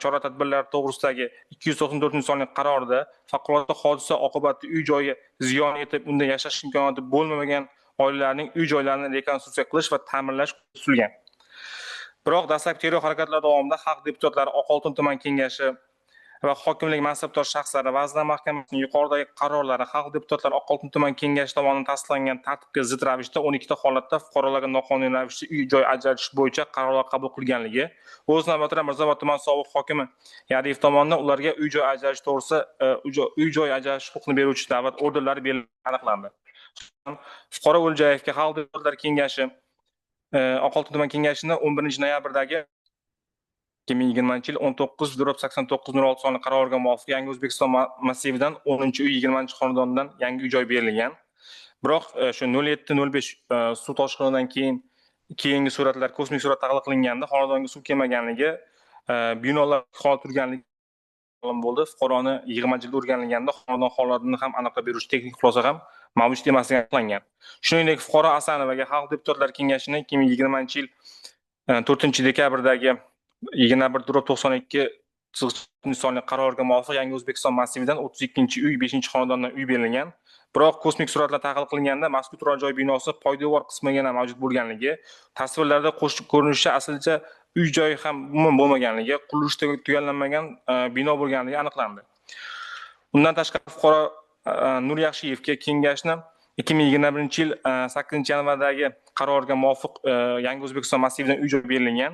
chora-tadbirlari to'g'risidagi 294-sonli qarorida favqulodda hodisa oqibatida uy-joyi ziyon yetib, unda yashash imkoniyati bo'lmagan oilalarning uy-joylarini rekonstruksiya qilish va ta'minlash tuzilgan. Biroq dastlabki tergov harakatlari davomida Xalq deputatlari Oqoltin tuman kengashi va hokimlik mansabdor shaxslari Vazirlar Mahkamasining yuqoridagi qarorlari Xalq deputatlari Oqoltin tuman kengashi tomonidan tasdiqlangan tartibga zid ravishda 12 ta holatda fuqarolarga noqonuniy ravishda uy-joy ajratish bo'yicha qarorlar qabul qilganligi, o'z navbatida Mirzaobod tuman sobiq hokimi Yariyev tomonidan ularga uy-joy ajratish to'g'risida uy-joy ajratish huquqini beruvchi davlat orderlari aniqlandi. Fuqaro O'ljayevga Xalq deputatlari kengashi Oqoltin tuman kengashining 11-noyabrdagi 2020 yil 19/89/06 sonli qaroriga muvofiq Yangi O'zbekiston massividan 10-uy 20-xonadondan yangi uy-joy berilgan. Biroq shu 07/05 suv toshqinidan keyingi suratlar, kosmik surat taqdim qilinganda xonadonga suv kelmaganligi, binolar hol turganligi ma'lum bo'ldi. Fuqaroni yig'majilda o'rganilganda xonadon holatini ham aniqlab beruvchi texnik xulosa ham mavjud emasligi aniqlangan. Shuningdek, fuqaro Asanovaga Xalq deputatlari kengashining 2020 yil 4-dekabrdagi 21/92 qaroriga muvofiq Yangi O'zbekiston massividan 32-uy 5-xonadondan uy berilgan. Biroq kosmik suratlar taqdim qilinganda mazkur turar joy binosi poydevor qismigina mavjud bo'lganligi, tasvirlarda ko'rinishicha aslicha uy-joy ham umuman bo'lmaganligi, qurilishi tugallanmagan bino bo'lganligi aniqlandi. Undan tashqari fuqaro Nuryaxshiyevga kengashning 2021 yil 8-yanvardagi qaroriga muvofiq Yangi O'zbekiston massividan uy-joy berilgan.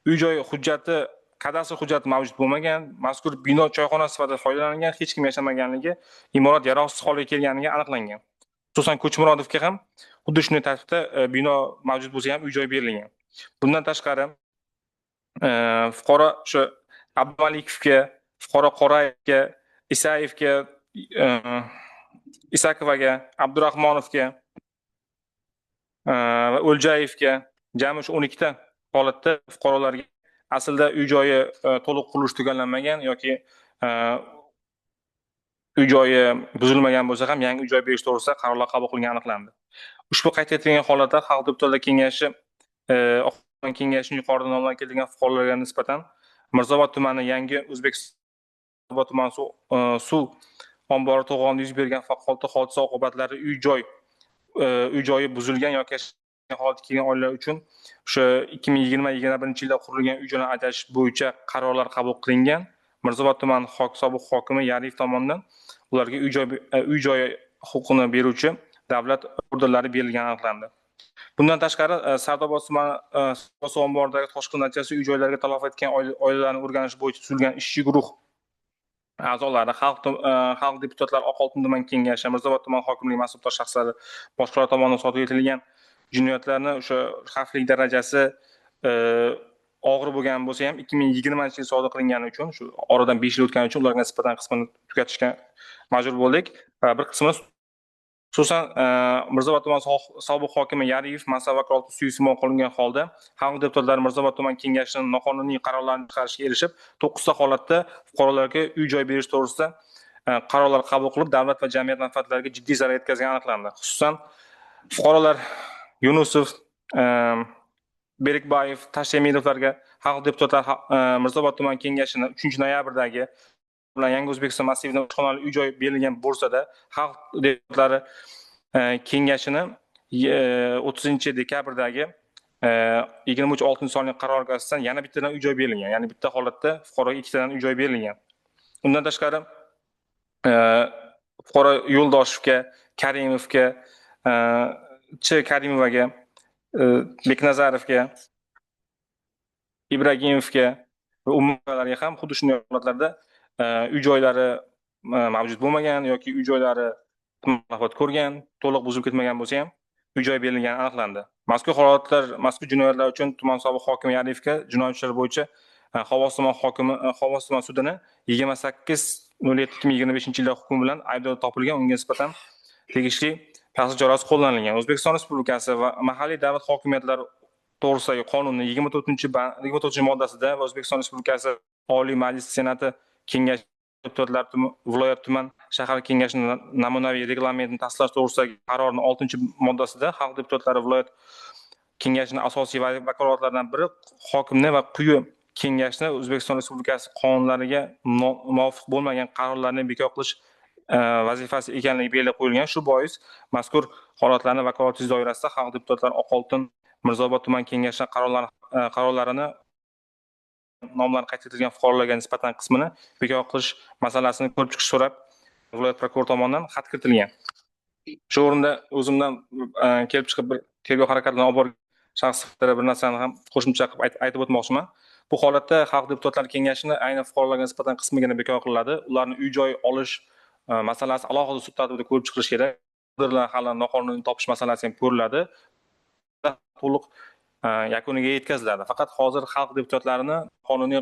Uy-joy hujjati, kadastr hujjati mavjud bo'lmagan, mazkur bino choyxona sifatida foydalanilgan, hech kim yashamaganligi, imorat yaroqsiz holga kelganligi aniqlangan. Xususan, Ko'chmurodovga ham xuddi shunday tartibda bino mavjud bo'lsa ham uy-joy berilgan. Bundan tashqari fuqaro shu Abdumalikovga, fuqaro Qorayevga, Isayevga, Isakovaga, Abdurahmonovga va O'ljayevga jami 12 ta holatda fuqarolarga aslida uy-joyi to'liq qurilish tugallanmagan yoki uy-joyi buzilmagan bo'lsa ham yangi uy-joy berish to'g'risida qarorlar qabul qilingani aniqlandi. Ushbu qayd etilgan holatlar Xalq deputatlari kengashi kengashining yuqorida nomlanib keltirilgan fuqarolarga nisbatan Mirzaobod tumani Yangi O'zbekiston tuman suv ombori to'g'onida yuz bergan favqulodda hodisa oqibatlari uy-joyi buzilgan yoki holatga kelgan oilalar uchun o'sha 2020-2021 yilda qurilgan uy-joylarni ajratish bo'yicha qarorlar qabul qilingan. Mirzaobod tuman sobiq hokimi Yariyev tomonidan ularga uy-joy huquqini beruvchi davlat orderlari berilgani aniqlandi. Bundan tashqari Sardoba tumani suv omboridagi toshqin natijasida uy-joylarga talaf etgan oilalarni o'rganish bo'yicha tuzilgan ishchi guruh a'zolari, xalq deputatlari Oqoltin tuman kengashi, Mirzaobod tuman hokimligi mas'ul shaxslari boshqalar tomonidan sodir etilgan jinoyatlarni o'sha xavflilik darajasi og'ir bo'lgan bo'lsa ham 2020-yil sodir qilingani uchun shu oradan 5 yil o'tgani uchun ularga nisbatan qismini tugatishga majbur bo'ldik. Bir qismini xususan Mirzaobod tuman sobiq hokimi Yariyev mansab vakolati suiiste'mol qilingan holda xalq deputatlari Mirzaobod tuman kengashining noqonuniy qarorlarini chiqarishga erishib 9 ta holatda fuqarolarga uy-joy berish to'g'risida qarorlar qabul qilib, davlat va jamiyat manfaatlariga jiddiy zarar yetkazgani aniqlandi. Xususan fuqarolar Yunusov, Berikbayev, Tashremidovlarga xalq deputatlari Mirzaobod tuman kengashining 3-noyabrdagi bilan Yangi O'zbekiston massivida xonali uy-joy berilgan bo'lsa-da, xalq deputatlari kengashining 30-dekabrdagi 23-6-sonli qaroriga asosan yana bittadan uy-joy berilgan. Ya'ni bitta holatda fuqaroga 2 tadan uy-joy berilgan. Undan tashqari fuqaro Yo'ldoshevga, Karimovga, Karimovaga, Beknazarovga, Ibragimovga va umumilarga ham xuddi shunday holatlarda uy-joylari mavjud bo'lmagan yoki uy-joylari talafot ko'rgan, to'liq buzilib ketmagan bo'lsa ham uy-joy berilgani aniqlandi. Mazkur holatlar, mazkur jinoyatlar uchun tuman sobiq hokimi Yariyevga jinoyat ishlari bo'yicha Xovos tuman sudining 28/07/2025-yilda hukmi bilan aybdor topilgan, unga nisbatan tegishli ta'sir chorasi qo'llanilgan. O'zbekiston Respublikasi va mahalliy davlat hokimiyatlari to'g'risidagi qonunning 24-moddasida va O'zbekiston Respublikasi Oliy Majlisi Senati Kengashi deputatlari viloyat tuman shahar kengashining namunaviy reglamentini tasdiqlash to'g'risidagi qarorning 6-moddasida xalq deputatlari viloyat kengashining asosiy vakolatlaridan biri hokimni va quyi kengashni O'zbekiston Respublikasi qonunlariga muvofiq bo'lmagan qarorlarni bekor qilish vazifasi ekanligi belgilab qo'yilgan. Shu bois mazkur holatlarni vakolatingiz doirasida xalq deputatlari Oqoltin Mirzaobod tuman kengashi qarorlarini nomlari qayd etilgan fuqarolarga nisbatan qismini bekor qilish masalasini ko'rib chiqish so'rab viloyat prokurori tomonidan xat kiritilgan. Shu o'rinda o'zimdan kelib chiqib bir tergov harakatini olib borgan shaxs sifatida bir narsani ham qo'shimcha qilib aytib o'tmoqchiman. Bu holatda xalq deputatlari kengashining aynan fuqarolarga nisbatan qismigina bekor qilinadi. Ularni uy-joy olish masalasi alohida sud tartibida ko'rib chiqilishi kerak. Hali noqonuniy topish masalasi ham ko'riladi. To'liq yakuniga yetkaziladi. Faqat hozir xalq deputatlarini qonuniy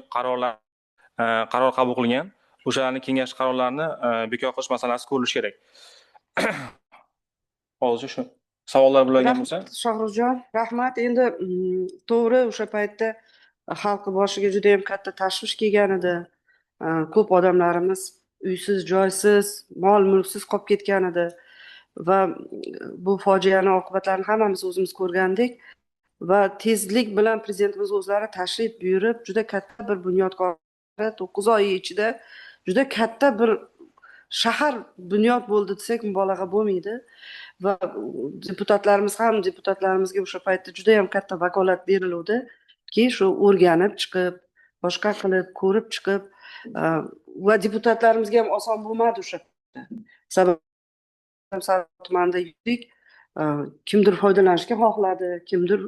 qaror qabul qilgan, o'shalarning kengash qarorlarini bekor qilish masalasi ko'rilishi kerak. Hozir shu savollar bo'lgan bo'lsa. Shohruzjon, rahmat. Endi to'g'ri o'sha paytda xalqning boshiga juda ham katta tashvish kelgan edi. Ko'p odamlarimiz uysiz, joysiz, mol-mulksiz qolib ketgan edi va bu fojianing oqibatlarini hammamiz o'zimiz ko'rgandik. Va tezlik bilan prezidentimiz o'zlari tashrif buyurib, juda katta bir bunyodkorlikni 9 oy ichida juda katta bir shahar bunyod bo'ldi desak mubolag'a bo'lmaydi. Va deputatlarimizga o'sha paytda juda ham katta vakolat beriluvdi-ki, shu o'rganib chiqib, boshqa qilib, ko'rib chiqib va deputatlarimizga ham oson bo'lmadi o'sha paytda. Sababi tumanida yurdik, kimdir foydalanishga xohladi, kimdir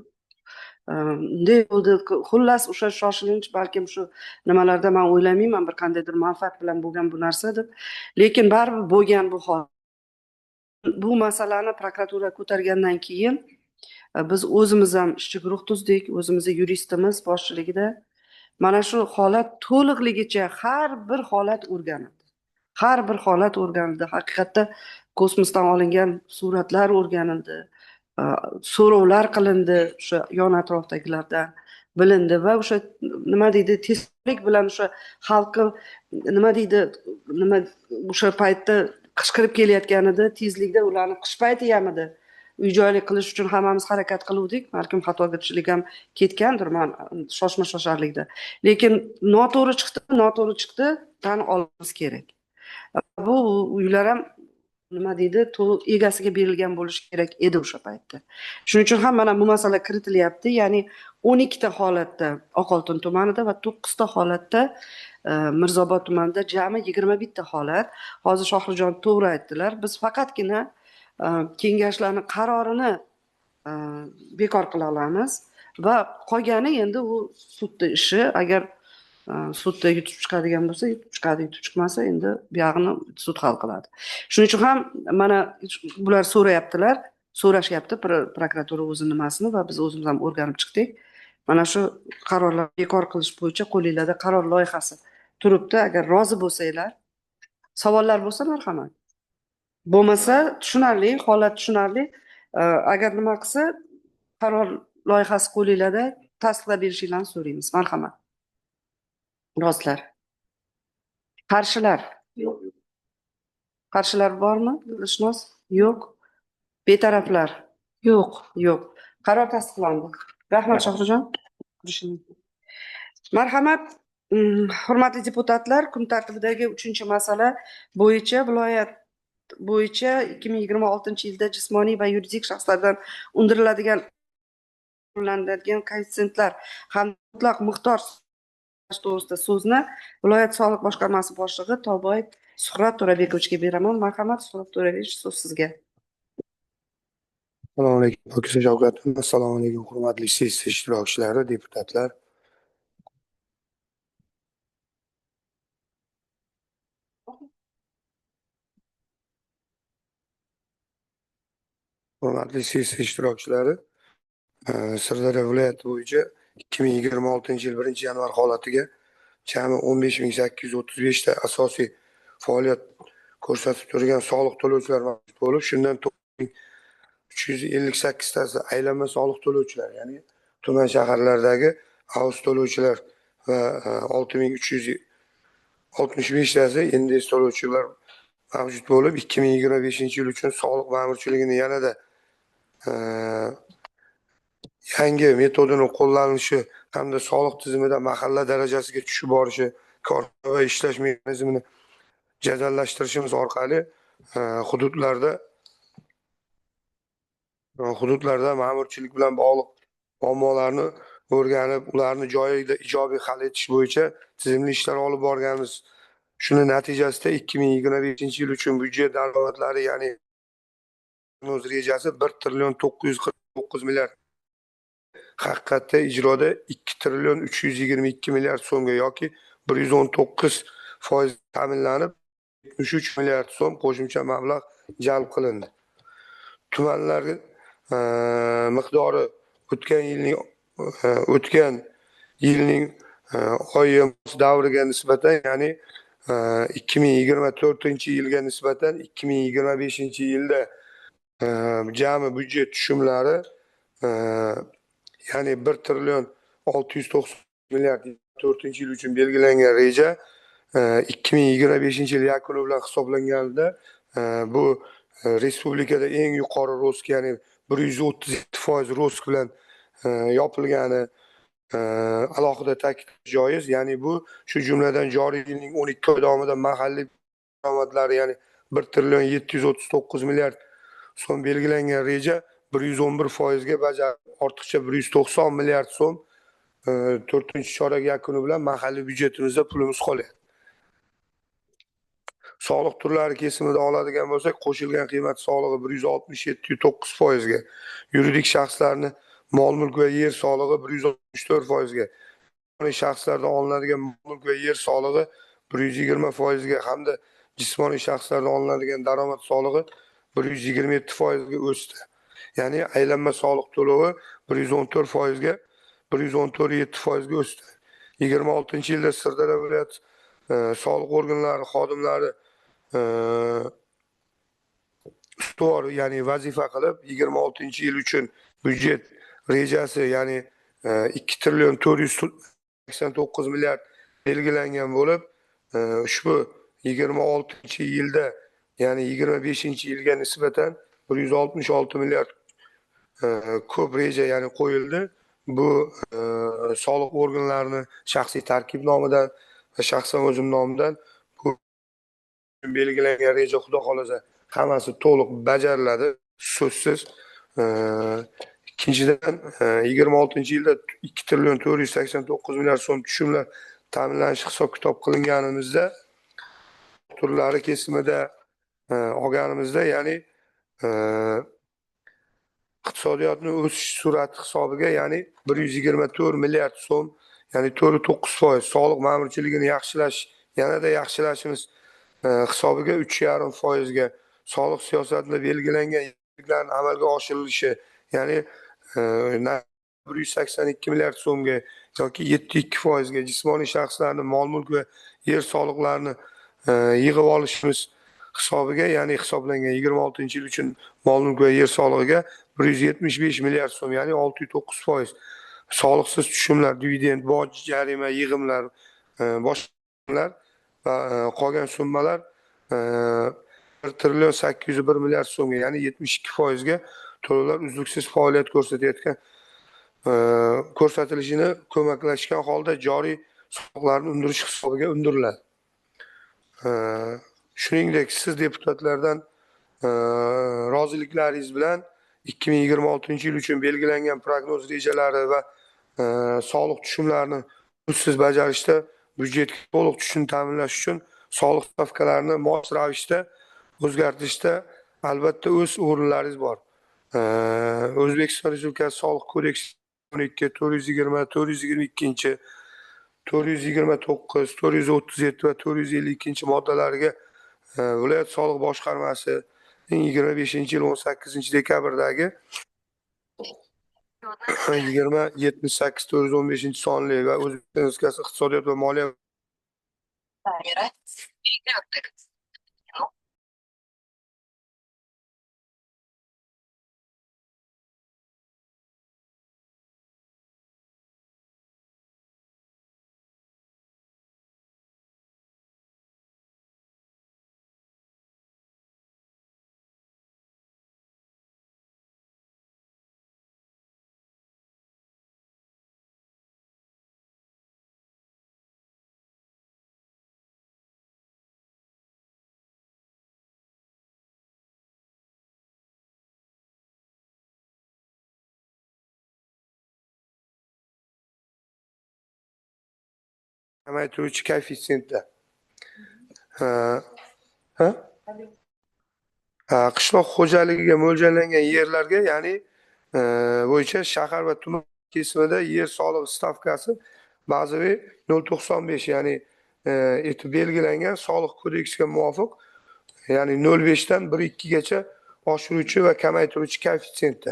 bunday bo'ldi. Xullas o'sha shoshilinch balkim shu nimalarda men o'ylamayman bir qandaydir manfaat bilan bo'lgan bu narsa deb. Lekin baribir bo'lgan bu hol. Bu masalani prokuratura ko'targandan keyin biz o'zimiz ham ishchi guruh tuzdik, o'zimizning yuristimiz boshchiligida mana shu holat to'liqligicha har bir holat o'rganildi. Har bir holat o'rganildi. Haqiqatda kosmosdan olingan suratlar o'rganildi. So'rovlar qilindi o'sha yon atrofdagilardan bilindi va o'sha nima deydi tezlik bilan o'sha xalqi nima deydi o'sha paytda qishqirib kelayotganida tezlikda ularni qish payti ham edi uy-joylik qilish uchun hammamiz harakat qiluvdik. Balkim xatoga tushlik ham ketgandir men shoshma-shosharlikda. Lekin noto'g'ri chiqdi, tan olishimiz kerak. Bu uylar ham nima deydi to'liq egasiga berilgan bo'lishi kerak edi o'sha paytda. Shuning uchun ham mana bu masala kiritilyapti. Ya'ni 12 ta holatda Oqoltin tumanida va 9 ta holatda Mirzaobod tumanida jami 21 ta holat. Hozir Shohrujon to'g'ri aytdilar. Biz faqatgina kengashlarning qarorini bekor qila olamiz va qolgani endi u sudning ishi. Agar sudda yutib chiqadigan bo'lsa, yutib chiqadi, yutib chiqmasa endi buyog'ini sud hal qiladi. Shuning uchun ham mana bular so'rashyapti prokuratura o'zi nimasini va biz o'zimiz ham o'rganib chiqdik. Mana shu qarorlarni bekor qilish bo'yicha qo'lingizda qaror loyihasi turibdi. Agar rozi bo'lsanglar, savollar bo'lsa marhamat. Bo'lmasa tushunarli, holat tushunarli. Agar nima qilsa, qaror loyihasi qo'lingizda tasdiqlab berishinglarni so'raymiz. Marhamat. Rozlar. Qarshilar? Yo'q. Qarshilar bormi? Dilshnos? Yo'q. Betaraflar? Yo'q. Yo'q. Qaror tasdiqlandi. Rahmat Shohrujon. Marhamat, hurmatli deputatlar, kun tartibidagi 3-masala bo'yicha viloyat bo'yicha 2026-yilda jismoniy va yuridik shaxslardan undiriladigan qo'llaniladigan koeffitsiyentlar hamda mutlaq miqdor to'g'risida so'zni viloyat soliq boshqarmasi boshlig'i To'yboyev Suhrat To'rabekovichga beraman. Marhamat, Suhrat To'rabekov, so'z sizga. Assalomu alaykum, Pokiza Shavkatova. Assalomu alaykum, hurmatli sessiya ishtirokchilari, deputatlar. Hurmatli sessiya ishtirokchilari, Sirdaryo viloyati bo'yicha 2026-yil 1-yanvar holatiga jami 15.835 ta asosiy faoliyat ko'rsatib turgan soliq to'lovchilar mavjud bo'lib, shundan 358 tasi aylanma soliq to'lovchilar, ya'ni tuman shaharlardagi auz to'lovchilar va 6365 tasi index to'lovchilar mavjud bo'lib, 2025-yil uchun soliq ma'murchiligini yanada yangi metodini qo'llanishi hamda soliq tizimida mahalla darajasiga tushib borishi, korxona va ishlash mexanizmini jadallashtirishimiz orqali hududlarda ma'murchilik bilan bog'liq muammolarni o'rganib, ularni joyida ijobiy hal etish bo'yicha tizimli ishlar olib borganmiz. Shuni natijasida 2025-yil uchun byudjet daromadlari, ya'ni rejasi 1.949 milliard, haqiqatda ijroda 2.322 milliard so'mga yoki 119% ta'minlanib, 73 milliard so'm qo'shimcha mablag' jalb qilindi. Tumanlarga miqdori o'tgan yilning oy davriga nisbatan, ya'ni 2024-yilga nisbatan 2025-yilda jami byudjet tushumlari ya'ni 1.690 milliard 4-yil uchun belgilangan reja 2025-yil yakuni bilan hisoblanganda bu respublikada eng yuqori ro'sk, ya'ni 137% ro'sk bilan yopilgani alohida ta'kidlash joiz. Ya'ni bu shu jumladan joriy yilning 12 oy davomida mahalliy daromadlari, ya'ni 1.739 milliard so'm belgilangan reja 111% ga bajarildi. Ortiqcha 190 milliard so'm 4-chorak yakuni bilan mahalliy byudjetimizda pulimiz qolyapti. Soliq turlari kesimida oladigan bo'lsak, qo'shilgan qiymat solig'i 167.9% ga, yuridik shaxslarni mol-mulk va yer solig'i 164% ga, jismoniy shaxslardan olinadigan mol-mulk va yer solig'i 120% ga hamda jismoniy shaxslardan olinadigan daromad solig'i 127% ga o'sdi. Ya'ni aylanma soliq to'lovi 114% ga 114.7% ga o'sdi. 26-yilda Sirdaryo viloyat soliq organlari xodimlari ustuvor, ya'ni vazifa qilib 26-yil uchun byudjet rejasi, ya'ni 2.489 milliard belgilangan bo'lib, ushbu 26-yilda, ya'ni 25-yilga nisbatan 166 milliard ko'p reja, ya'ni qo'yildi. Bu soliq organlarini shaxsiy tarkib nomidan va shaxsan o'zim nomidan bu belgilangan reja xudo xolasa hammasi to'liq bajariladi, so'zsiz. Ikkinchidan, 26-yilda 2.489 milliard so'm tushumlar ta'minlanishi hisob-kitob qilinganimizda, turlari kesimida olganimizda, ya'ni iqtisodiyotning o'sish sur'ati hisobiga, ya'ni 124 milliard so'm, ya'ni 4.9% soliq ma'murchiligini yaxshilash, yanada yaxshilashimiz hisobiga 3.5% ga soliq siyosatida belgilangan yangiliklarning amalga oshirilishi, ya'ni 182 milliard so'mga yoki 7,2%ga jismoniy shaxslarni mol mulk va yer soliqlarini yig'ib olishimiz hisobiga, ya'ni hisoblangan 26-yil uchun mol mulk va yer solig'iga 175 milliard so'm, ya'ni 6,9%. Soliqsiz tushumlar, dividend, boj, jarima, yig'imlar, boshqalar va qolgan summalar 1 trillion 801 milliard so'mga, ya'ni 72%ga to'lovlar uzluksiz faoliyat ko'rsatilishini ko'maklashgan holda joriy soliqlarni undirish hisobiga undiriladi. Shuningdek, siz deputatlardan roziliklaringiz bilan 2026-yil uchun belgilangan prognoz rejalari va soliq tushumlarini uzluksiz bajarishda byudjetga to'liq tushum ta'minlash uchun soliq stavkalarini mos ravishda o'zgartirishda albatta o'z o'rinlaringiz bor. O'zbekiston Respublikasi Soliq kodeksi 12, 420, 422, 429, 437 va 452 moddalariga viloyat soliq boshqarmasining 25-yil 18 dekabrdagi 2078 415 sonli va O'zbekiston Respublikasi Iqtisodiyot va moliya kamaytiruvchi koeffitsiyentda qishloq xo'jaligiga mo'ljallangan yerlarga, ya'ni bo'yicha shahar va tuman kesimida yer solig'i stavkasi bazaviy 0,95, ya'ni etib belgilangan soliq kodeksiga muvofiq, ya'ni 0,5 dan 1,2 gacha oshiruvchi va kamaytiruvchi koeffitsiyentda.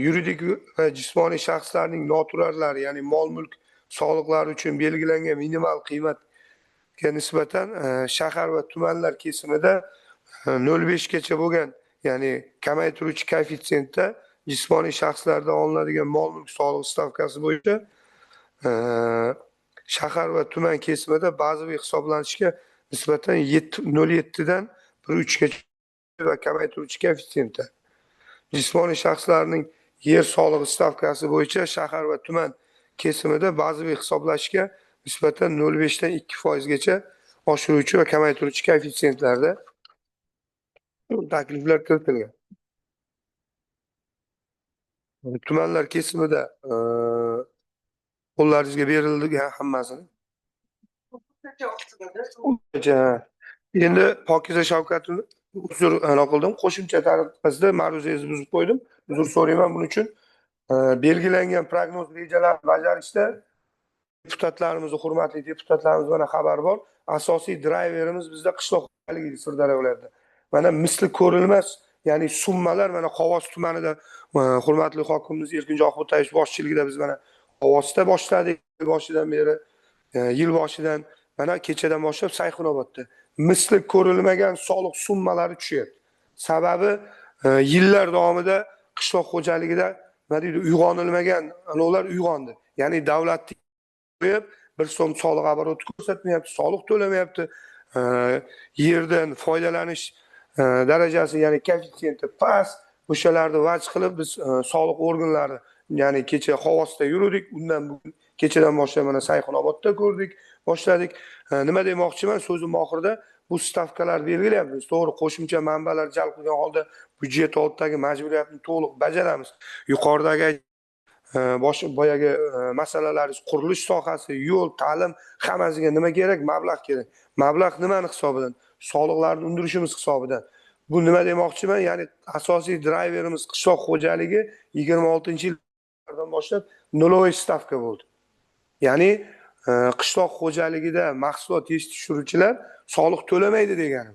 Yuridik va jismoniy shaxslarning noturarlari, ya'ni mol mulk soliqlari uchun belgilangan minimal qiymatga nisbatan shahar va tumanlar kesimida 0,5 gacha bo'lgan, ya'ni kamaytiruvchi koeffitsiyentda jismoniy shaxslardan olinadigan mol mulk solig'i stavkasi bo'yicha shahar va tuman kesimida bazaviy hisoblanishga nisbatan 0,7 dan 1,3 gacha va kamaytiruvchi koeffitsiyentda jismoniy shaxslarning yer solig'i stavkasi bo'yicha shahar va tuman kesimida bazaviy hisoblashga nisbatan 0,5 dan 2% gacha oshiruvchi va kamaytiruvchi koeffitsiyentlarda takliflar kiritilgan. Tumanlar kesimida qo'llaringizga berildi hammasini. Endi Pokiza Shavkatni uzr qildim. Qo'shimcha tariqasida ma'ruzingizni buzib qo'ydim. Uzr so'rayman buning uchun. Belgilangan prognoz rejalarni bajarishda deputatlarimiz, hurmatli deputatlarimiz mana xabar bor. Asosiy drayverimiz bizda qishloq xo'jaligi Sirdaryo viloyatida. Mana misli ko'rilmas, ya'ni summalar mana Qovos tumanida hurmatli hokimimiz Erkinjon Xutayev boshchiligida biz mana Qovosda boshladik. Boshidan beri, yil boshidan mana kechadan boshlab Sayxunobodda misli ko'rilmagan soliq summalari tushyapti. Sababi yillar davomida qishloq xo'jaligida nima deydi, uyg'onilmagan ular uyg'ondi. Ya'ni davlat bir so'm soliq обороты ko'rsatmayapti, soliq to'lamayapti. Yerdan foydalanish darajasi, ya'ni koeffitsiyenti past. O'shalarni vaj qilib biz soliq organlari, ya'ni kecha Xovosda yurdik, undan bugun kechadan boshlab mana Sayxunobodda ko'rdik, boshladik. Nima demoqchiman, so'zim oxirida bu stavkalar belgilayapmiz. To'g'ri, qo'shimcha manbalar jalb qilgan holda byudjet oldidagi majburiyatni to'liq bajaramiz. Yuqoridagi boyagi masalalaringiz, qurilish sohasi, yo'l, ta'lim, hammasiga nima kerak? Mablag' kerak. Mablag' nimani hisobidan? Soliqlarni undirishimiz hisobidan. Bu nima demoqchiman? Ya'ni asosiy drayverimiz qishloq xo'jaligi 26-yildan boshlab nolovoy stavka bo'ldi. Ya'ni qishloq xo'jaligida mahsulot yetishtiruvchilar soliq to'lamaydi degani.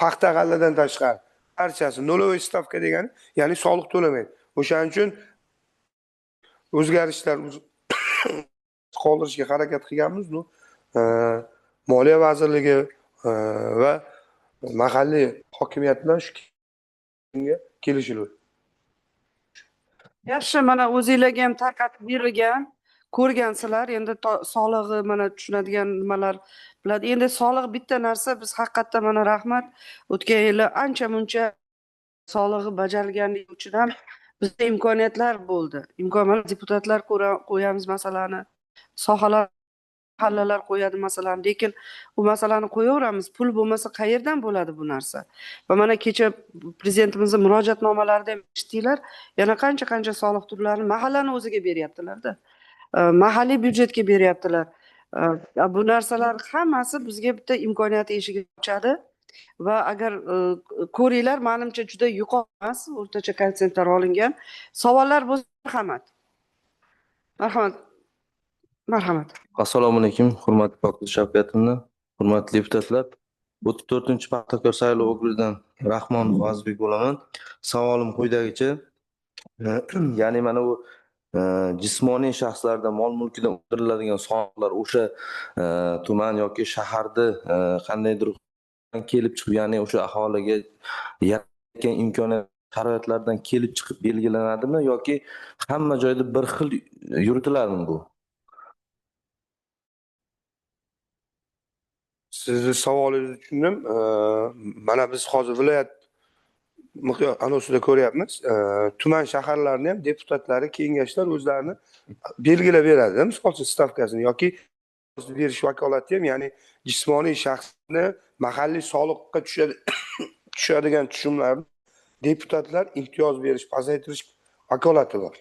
Paxta g'alladan tashqari barchasi nolovoy stavka degani, ya'ni soliq to'lamaydi. O'shaning uchun o'zgarishlar qoldirishga harakat qilganmiz. Moliya vazirligi va mahalliy hokimiyat bilan shu kelishildi. Yaxshi, mana o'zinglarga ham tarqatib berilgan, ko'rgansizlar. Endi solig'i mana tushunadigan nimalar biladi. Endi solig' bitta narsa, biz haqiqatdan mana rahmat. O'tgan yili ancha-muncha solig'i bajarilganligi uchun ham bizda imkoniyatlar bo'ldi. Mana deputatlar qo'yamiz masalani, sohalar mahallalar qo'yadi masalani, lekin bu masalani qo'yaveramiz. Pul bo'lmasa qayerdan bo'ladi bu narsa? Va mana kecha prezidentimizning murojaatnomalarida ham eshitdinglar, yana qancha soliq turlarini mahallani o'ziga beryaptilar-da. Mahalliy byudjetga beryaptilar. Bu narsalar hammasi bizga bitta imkoniyat eshigi ochadi va agar ko'ringlar, menimcha juda yuqori emas, o'rtacha koeffitsiyentlar olingan. Savollar bo'lsa marhamat. Marhamat. Assalomu alaykum, hurmatli Pokli Shavkatovna, hurmatli deputatlar. 34-Paxtakor saylov okrugidan Rahmon Fazbek bo'laman. Savolim quyidagicha. Ya'ni mana bu jismoniy shaxslardan mol mulkidan undiriladigan soliqlar o'sha tuman yoki shaharda qandaydir kelib chiqib, ya'ni o'sha aholiga yaratgan imkoniyat sharoitlardan kelib chiqib belgilanadimi yoki hamma joyda bir xil yuritiladimi bu? Sizni savolingizni tushundim. Mana biz hozir viloyat anosida ko'ryapmiz. Tuman shaharlarni ham deputatlari, kengashlar o'zlarini belgilab beradi. Misol uchun stavkasini yoki berish vakolati ham, ya'ni jismoniy shaxsni mahalliy soliqqa tushadigan tushumlarni deputatlar imtiyoz berish, pasaytirish vakolati bor.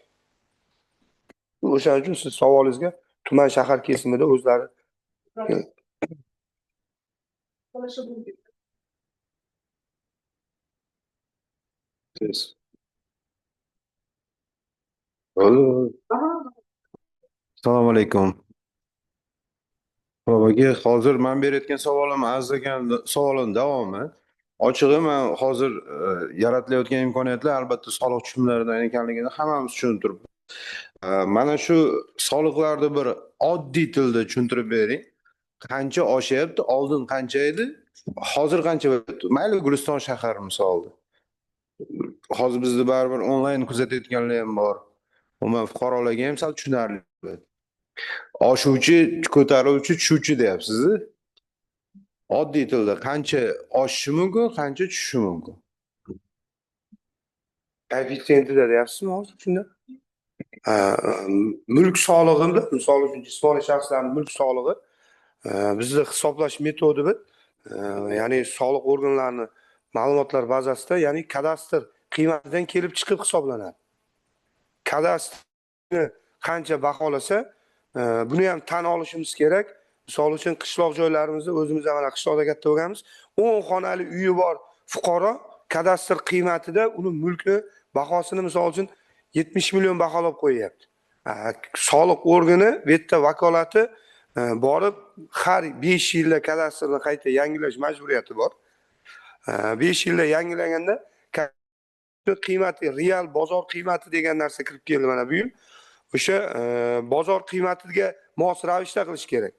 O'shaning uchun siz savolingizga tuman shahar kesimida o'zlari Assalomu alaykum. Babaga hozir men berayotgan savolim arzigan savolim davomi. Ochig'i men hozir yaratilayotgan imkoniyatlar albatta soliq tushumlaridan ekanligini hammamiz tushunib turibmiz. Mana shu soliqlarni bir oddiy tilda tushuntirib bering. Qancha oshyapti, oldin qancha edi, hozir qancha bo'lyapti? Mayli Guliston shahar misolida. Hozir bizni baribir onlayn kuzatayotganlar ham bor. Umuman fuqarolarga ham sal tushunarli bo'ladi. Oshuvchi, ko'taruvchi, tushuvchi deyapsiz. Oddiy tilda qancha oshishi mumkin, qancha tushishi mumkin? koeffitsiyentida deyapsizmi hozir shunda? Mulk solig'ini, misol uchun jismoniy shaxslarning mulk solig'i bizda hisoblash metodi bu. Ya'ni soliq organlarining ma'lumotlar bazasida, ya'ni kadastr qiymatidan kelib chiqib hisoblanadi. Kadastrni qancha baholasa, buni ham tan olishimiz kerak. Misol uchun qishloq joylarimizda o'zimiz mana qishloqda katta bo'lganmiz, 10 xonali uyi bor fuqaro kadastr qiymatida uni mulkni bahosini misol uchun 70 million baholab qo'yyapti. Soliq organi bu yerda vakolati borib har 5 yilda kadastrni qayta yangilash majburiyati bor. 5 yilda yangilaganda qiymati, real bozor qiymati degan narsa kirib keldi mana bu yil. O'sha bozor qiymatiga mos ravishda qilish kerak.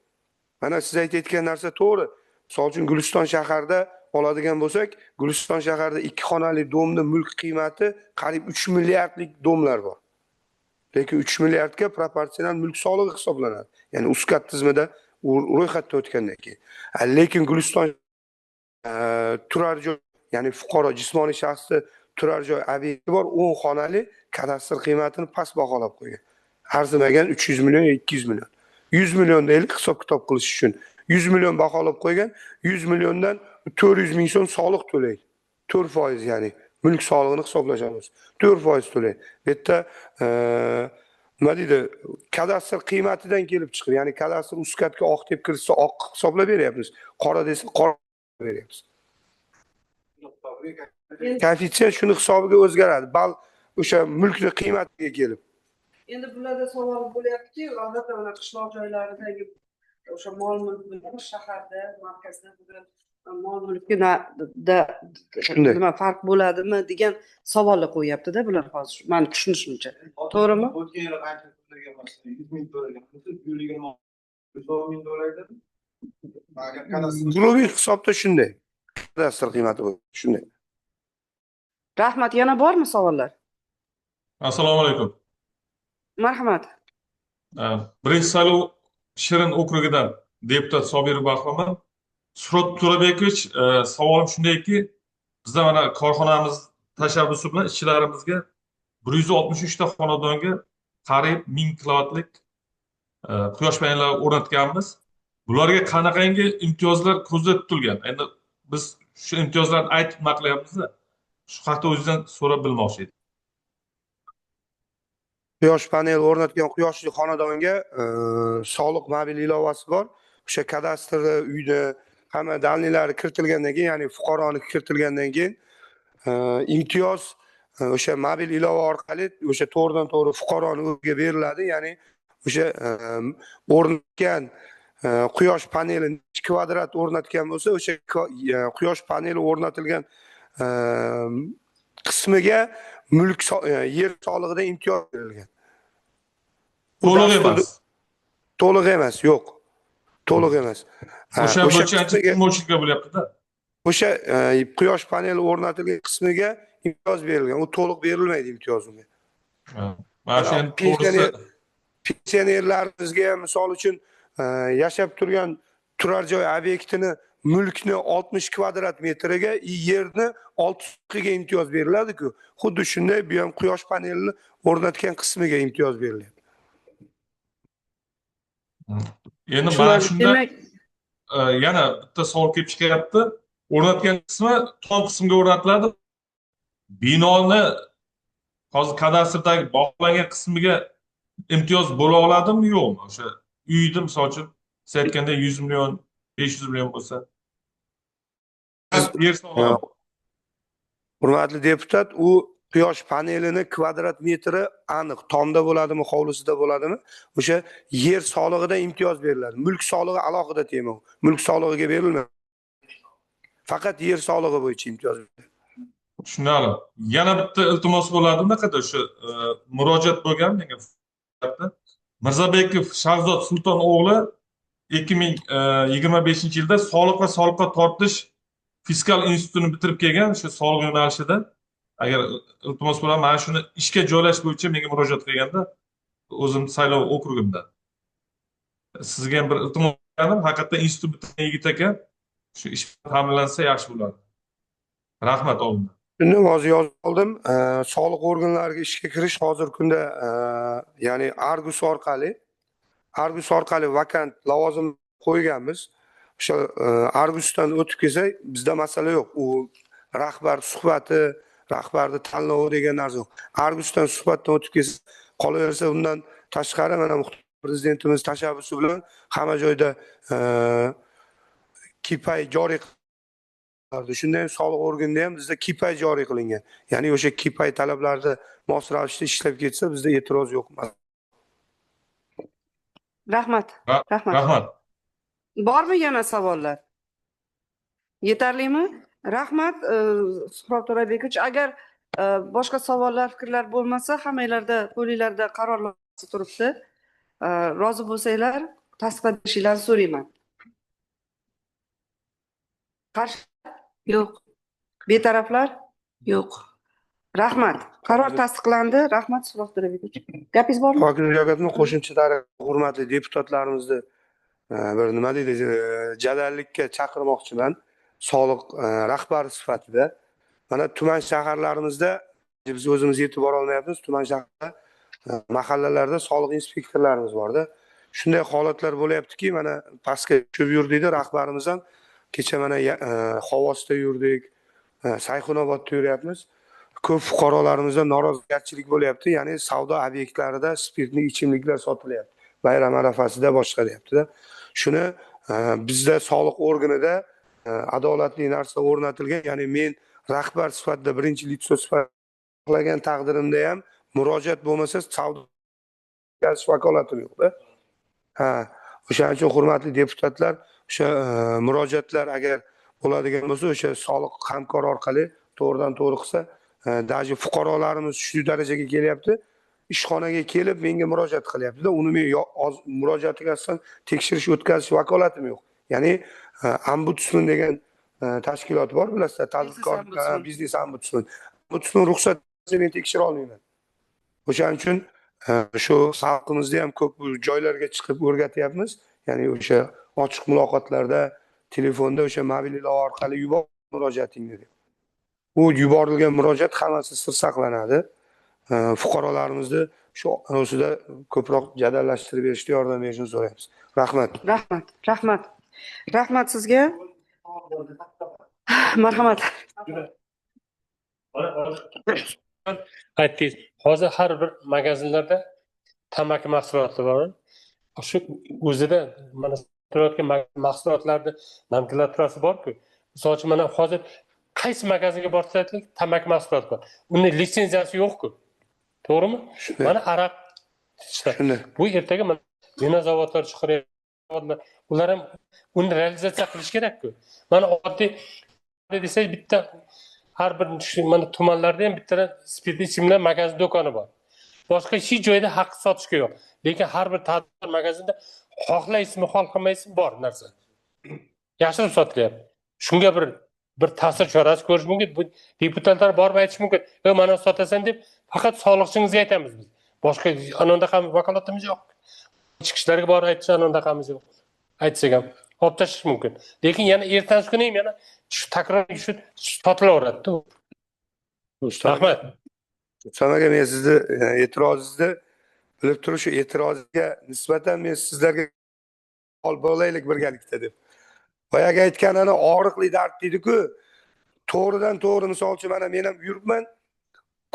Mana siz aytayotgan narsa to'g'ri. Misol uchun Guliston shaharida oladigan bo'lsak, Guliston shaharida 2 xonali domni mulk qiymati qariyb 3 milliardlik domlar bor. Lekin 3 milliardga proporsional mulk solig'i hisoblanadi. Ya'ni uskat tizimida ro'yxatdan o'tgandan keyin. Lekin Guliston turar joy, ya'ni fuqaro jismoniy shaxsni turar joy obyekti bor, 10 xonali kadastr qiymatini past baholab qo'ygan. Arzimagan 300 million, 200 million. 100 million deylik hisob kitob qilish uchun. 100 million baholab qo'ygan, 100 milliondan 400 ming so'm soliq to'laydi. 4% ya'ni mulk solig'ini hisoblashamiz. 4% to'laydi. Bu yerda nima deydi? Kadastr qiymatidan kelib chiqib, ya'ni kadastr uskatga oq deb kirsa oq hisoblab beryapmiz. Qora desa qora beryapmiz. Koeffitsiyent shuni hisobiga o'zgaradi. Bal o'sha mulkni qiymatiga kelib. Endi bularda savol bo'lyapti-ki, albatta mana qishloq joylaridagi o'sha mol mulk shaharda, markazda bo'lgan mol mulkda Shunday. nima farq bo'ladimi degan savolni qo'yyapti-da bular hozir. Meni tushunishimcha. To'g'rimi? O'tgan yili qancha to'lagan masalan 100 ming to'lagan bo'lsa, bu yil 110 ming to'laydi. Agar kadastr Guruhiy hisobda shunday. Kadastr qiymati shunday. Rahmat, yana bormi savollar? Assalomu alaykum. Marhamat. Birinchi saylov Shirin okrugidan deputat Sobirov Bahroman. Suhrat To'rabekovich, savolim shundayki, bizda mana korxonamiz tashabbusi bilan ishchilarimizga 163 ta xonadonga qariyb 1000 kilovatlik quyosh panellari o'rnatganmiz. Bularga qanaqangi imtiyozlar ko'zda tutilgan? Endi biz shu imtiyozlarni aytib nima qilyapmiz-da? Shu haqda o'zingizdan so'rab bilmoqchi edim. Quyosh paneli o'rnatgan quyoshli xonadonga soliq mobil ilovasi bor. O'sha kadastr uyda hamma dalilari kiritilgandan keyin, ya'ni fuqaroni kiritilgandan keyin imtiyoz o'sha mobil ilova orqali o'sha to'g'ridan-to'g'ri fuqaroni o'ziga beriladi. Ya'ni o'sha o'rnatgan quyosh paneli kvadrat o'rnatgan bo'lsa, o'sha quyosh paneli o'rnatilgan qismiga mulk yer solig'idan imtiyoz berilgan. To'liq emas. To'liq emas, yo'q. To'liq emas. O'sha bo'yicha ancha tushunmovchiliklar bo'lyapti-da. O'sha quyosh paneli o'rnatilgan qismiga imtiyoz berilgan. U to'liq berilmaydi imtiyoz unga. Mana shu endi to'g'risi pensionerlarimizga ham misol uchun yashab turgan turar joy obyektini mulkni 60 kvadrat metriga, yerni 6 ga imtiyoz beriladi-ku. Xuddi shunday bu ham quyosh panelini o'rnatgan qismiga imtiyoz beriladi. Endi mana shunda yana bitta savol kelib chiqyapti. O'rnatgan qismi tom qismga o'rnatiladi. Binoni hozir kadastrdagi bog'langan qismiga imtiyoz bo'la oladimi, yo'qmi? O'sha uyni misol uchun siz aytganda 100 million, 500 million bo'lsa. Hurmatli deputat, u quyosh panelini kvadrat metri aniq tomda bo'ladimi, hovlisida bo'ladimi? O'sha yer solig'idan imtiyoz beriladi. Mulk solig'i alohida tema u. Mulk solig'iga berilmaydi. Faqat yer solig'i bo'yicha imtiyoz beriladi. Tushunarli. Yana bitta iltimos bo'ladi, bunaqada o'sha murojaat bo'lgan menga. Mirzabekov Shahzod Sulton o'g'li 2025-yilda soliq va soliqqa tortish fiskal institutini bitirib kelgan, shu soliq yo'nalishida. Agar iltimos bo'lsa, mana shuni ishga joylash bo'yicha menga murojaat qilganda, o'zim saylov okrugimda. Sizga ham bir iltimos qildim, haqiqatdan institut bitirgan yigit ekan, shu ish ta'minlansa yaxshi bo'lardi. Rahmat oldimdan. Shuni hozir yozib oldim. Soliq organlariga ishga kirish hozir kunda ya'ni Argus orqali vakant lavozim qo'yganmiz. O'sha Argusdan o'tib kelsa, bizda masala yo'q. U rahbar suhbati, rahbarni tanlovi degan narsa yo'q. Argusdan suhbatdan o'tib kelsa, qolaversa undan tashqari mana prezidentimiz tashabbusi bilan hamma joyda KPI joriy shunday soliq organida ham bizda KPI joriy qilingan. Ya'ni o'sha KPI talablarida mos ravishda ishlab ketsa, bizda e'tiroz yo'q. Rahmat. Rahmat. Bormi yana savollar? Yetarlimi? Rahmat, Suhrob To'rabekovich. Agar boshqa savollar, fikrlar bo'lmasa, hammanglarda qo'linglarda qarorlar turibdi. Rozi bo'lsanglar, tasdiqlashingizni so'rayman. Qarshi? Yo'q. Betaraflar? Yo'q. Rahmat. Qaror tasdiqlandi. Rahmat, Suhrob To'rabekovich. Gapingiz bormi? Hokimiyatni qo'shimcha tariq hurmatli deputatlarimizni bir nima deydi, jadallikka chaqirmoqchiman. Soliq rahbari sifatida. Mana tuman shaharlarimizda biz o'zimiz yetib bora olmayapmiz. Tuman shaharda mahallalarda soliq inspektorlarimiz borda. Shunday holatlar bo'layaptiki, mana pastga tushib yurdikda rahbarimiz ham kecha mana Xovosda yurdik, Sayxunobodda yuryapmiz. Ko'p fuqarolarimizda norozilik bo'lyapti, ya'ni savdo obyektlarida spirtli ichimliklar sotilyapti. Bayram arafasida boshqa deyapti-da. Shuni bizda soliq organida adolatli narsa o'rnatilgan, ya'ni men rahbar sifatida birinchi litso sifatida qilgan taqdirimda ham murojaat bo'lmasa savdo vakolatim yo'q-da. O'shaning uchun hurmatli deputatlar, o'sha murojaatlar agar bo'ladigan bo'lsa, o'sha soliq hamkor orqali to'g'ridan to'g'ri qilsa, даже fuqarolarimiz shu darajaga kelyapti. Ishxonaga kelib menga murojaat qilyapti-da, uni men murojaatiga asosan tekshirish o'tkazish vakolatim yo'q. Ya'ni ombudsman degan tashkilot bor, bilasizlar, tadbirkor biznes ombudsman. Ombudsman ruxsat bersa men tekshira olmayman. O'shaning uchun shu xalqimizda ham ko'p joylarga chiqib o'rgatyapmiz. Ya'ni o'sha ochiq muloqotlarda telefonda o'sha mobil ilova orqali yubor murojaatingni deb. U yuborilgan murojaat hammasi sir saqlanadi. Fuqarolarimizni shu anosida ko'proq jadallashtirib berishga yordam berishini so'raymiz. Rahmat. Rahmat sizga. Marhamat. Aytdingiz, hozir har bir magazinlarda tamaki mahsuloti bor. Shu o'zida mana sotilayotgan mahsulotlarni nomenklaturasi bor-ku. Misol uchun mana hozir qaysi magazinga borsangiz tamaki mahsuloti bor. Uni litsenziyasi yo'q-ku. To'g'rimi? Mana araq shuni. Bu ertaga mana vinozavodlar chiqaryapti. Ular ham uni realizatsiya qilish kerak-ku. Mana oddiy desak bitta har bir mana tumanlarda ham bitta spirtli ichimlik magazin do'koni bor. Boshqa hech joyda haq sotishga yo'q. Lekin har bir tadbir magazinda xohlaysizmi, xohlamaysizmi bor narsa. Yashirib sotilyapti. Shunga bir ta'sir chorasi ko'rish mumkin. Bu deputatlar borib aytish mumkin. Mana sotasan deb faqat soliqchingizga aytamiz biz. Boshqa anondaqa vakolatimiz yo'q. Ichki ishlarga borib aytish anondaqamiz yo'q. Aytsak ham olib tashlash mumkin. Lekin yana ertangi kuni ham yana shu takror shu sotilaveradi-ku. Rahmat. Sanaga men sizni e'tirozingizni bilib turib, shu e'tirozga nisbatan men sizlarga ol bo'laylik birgalikda deb. Boyaga aytganini og'riqli dard deydi-ku, to'g'ridan to'g'ri misol uchun mana men ham yuribman,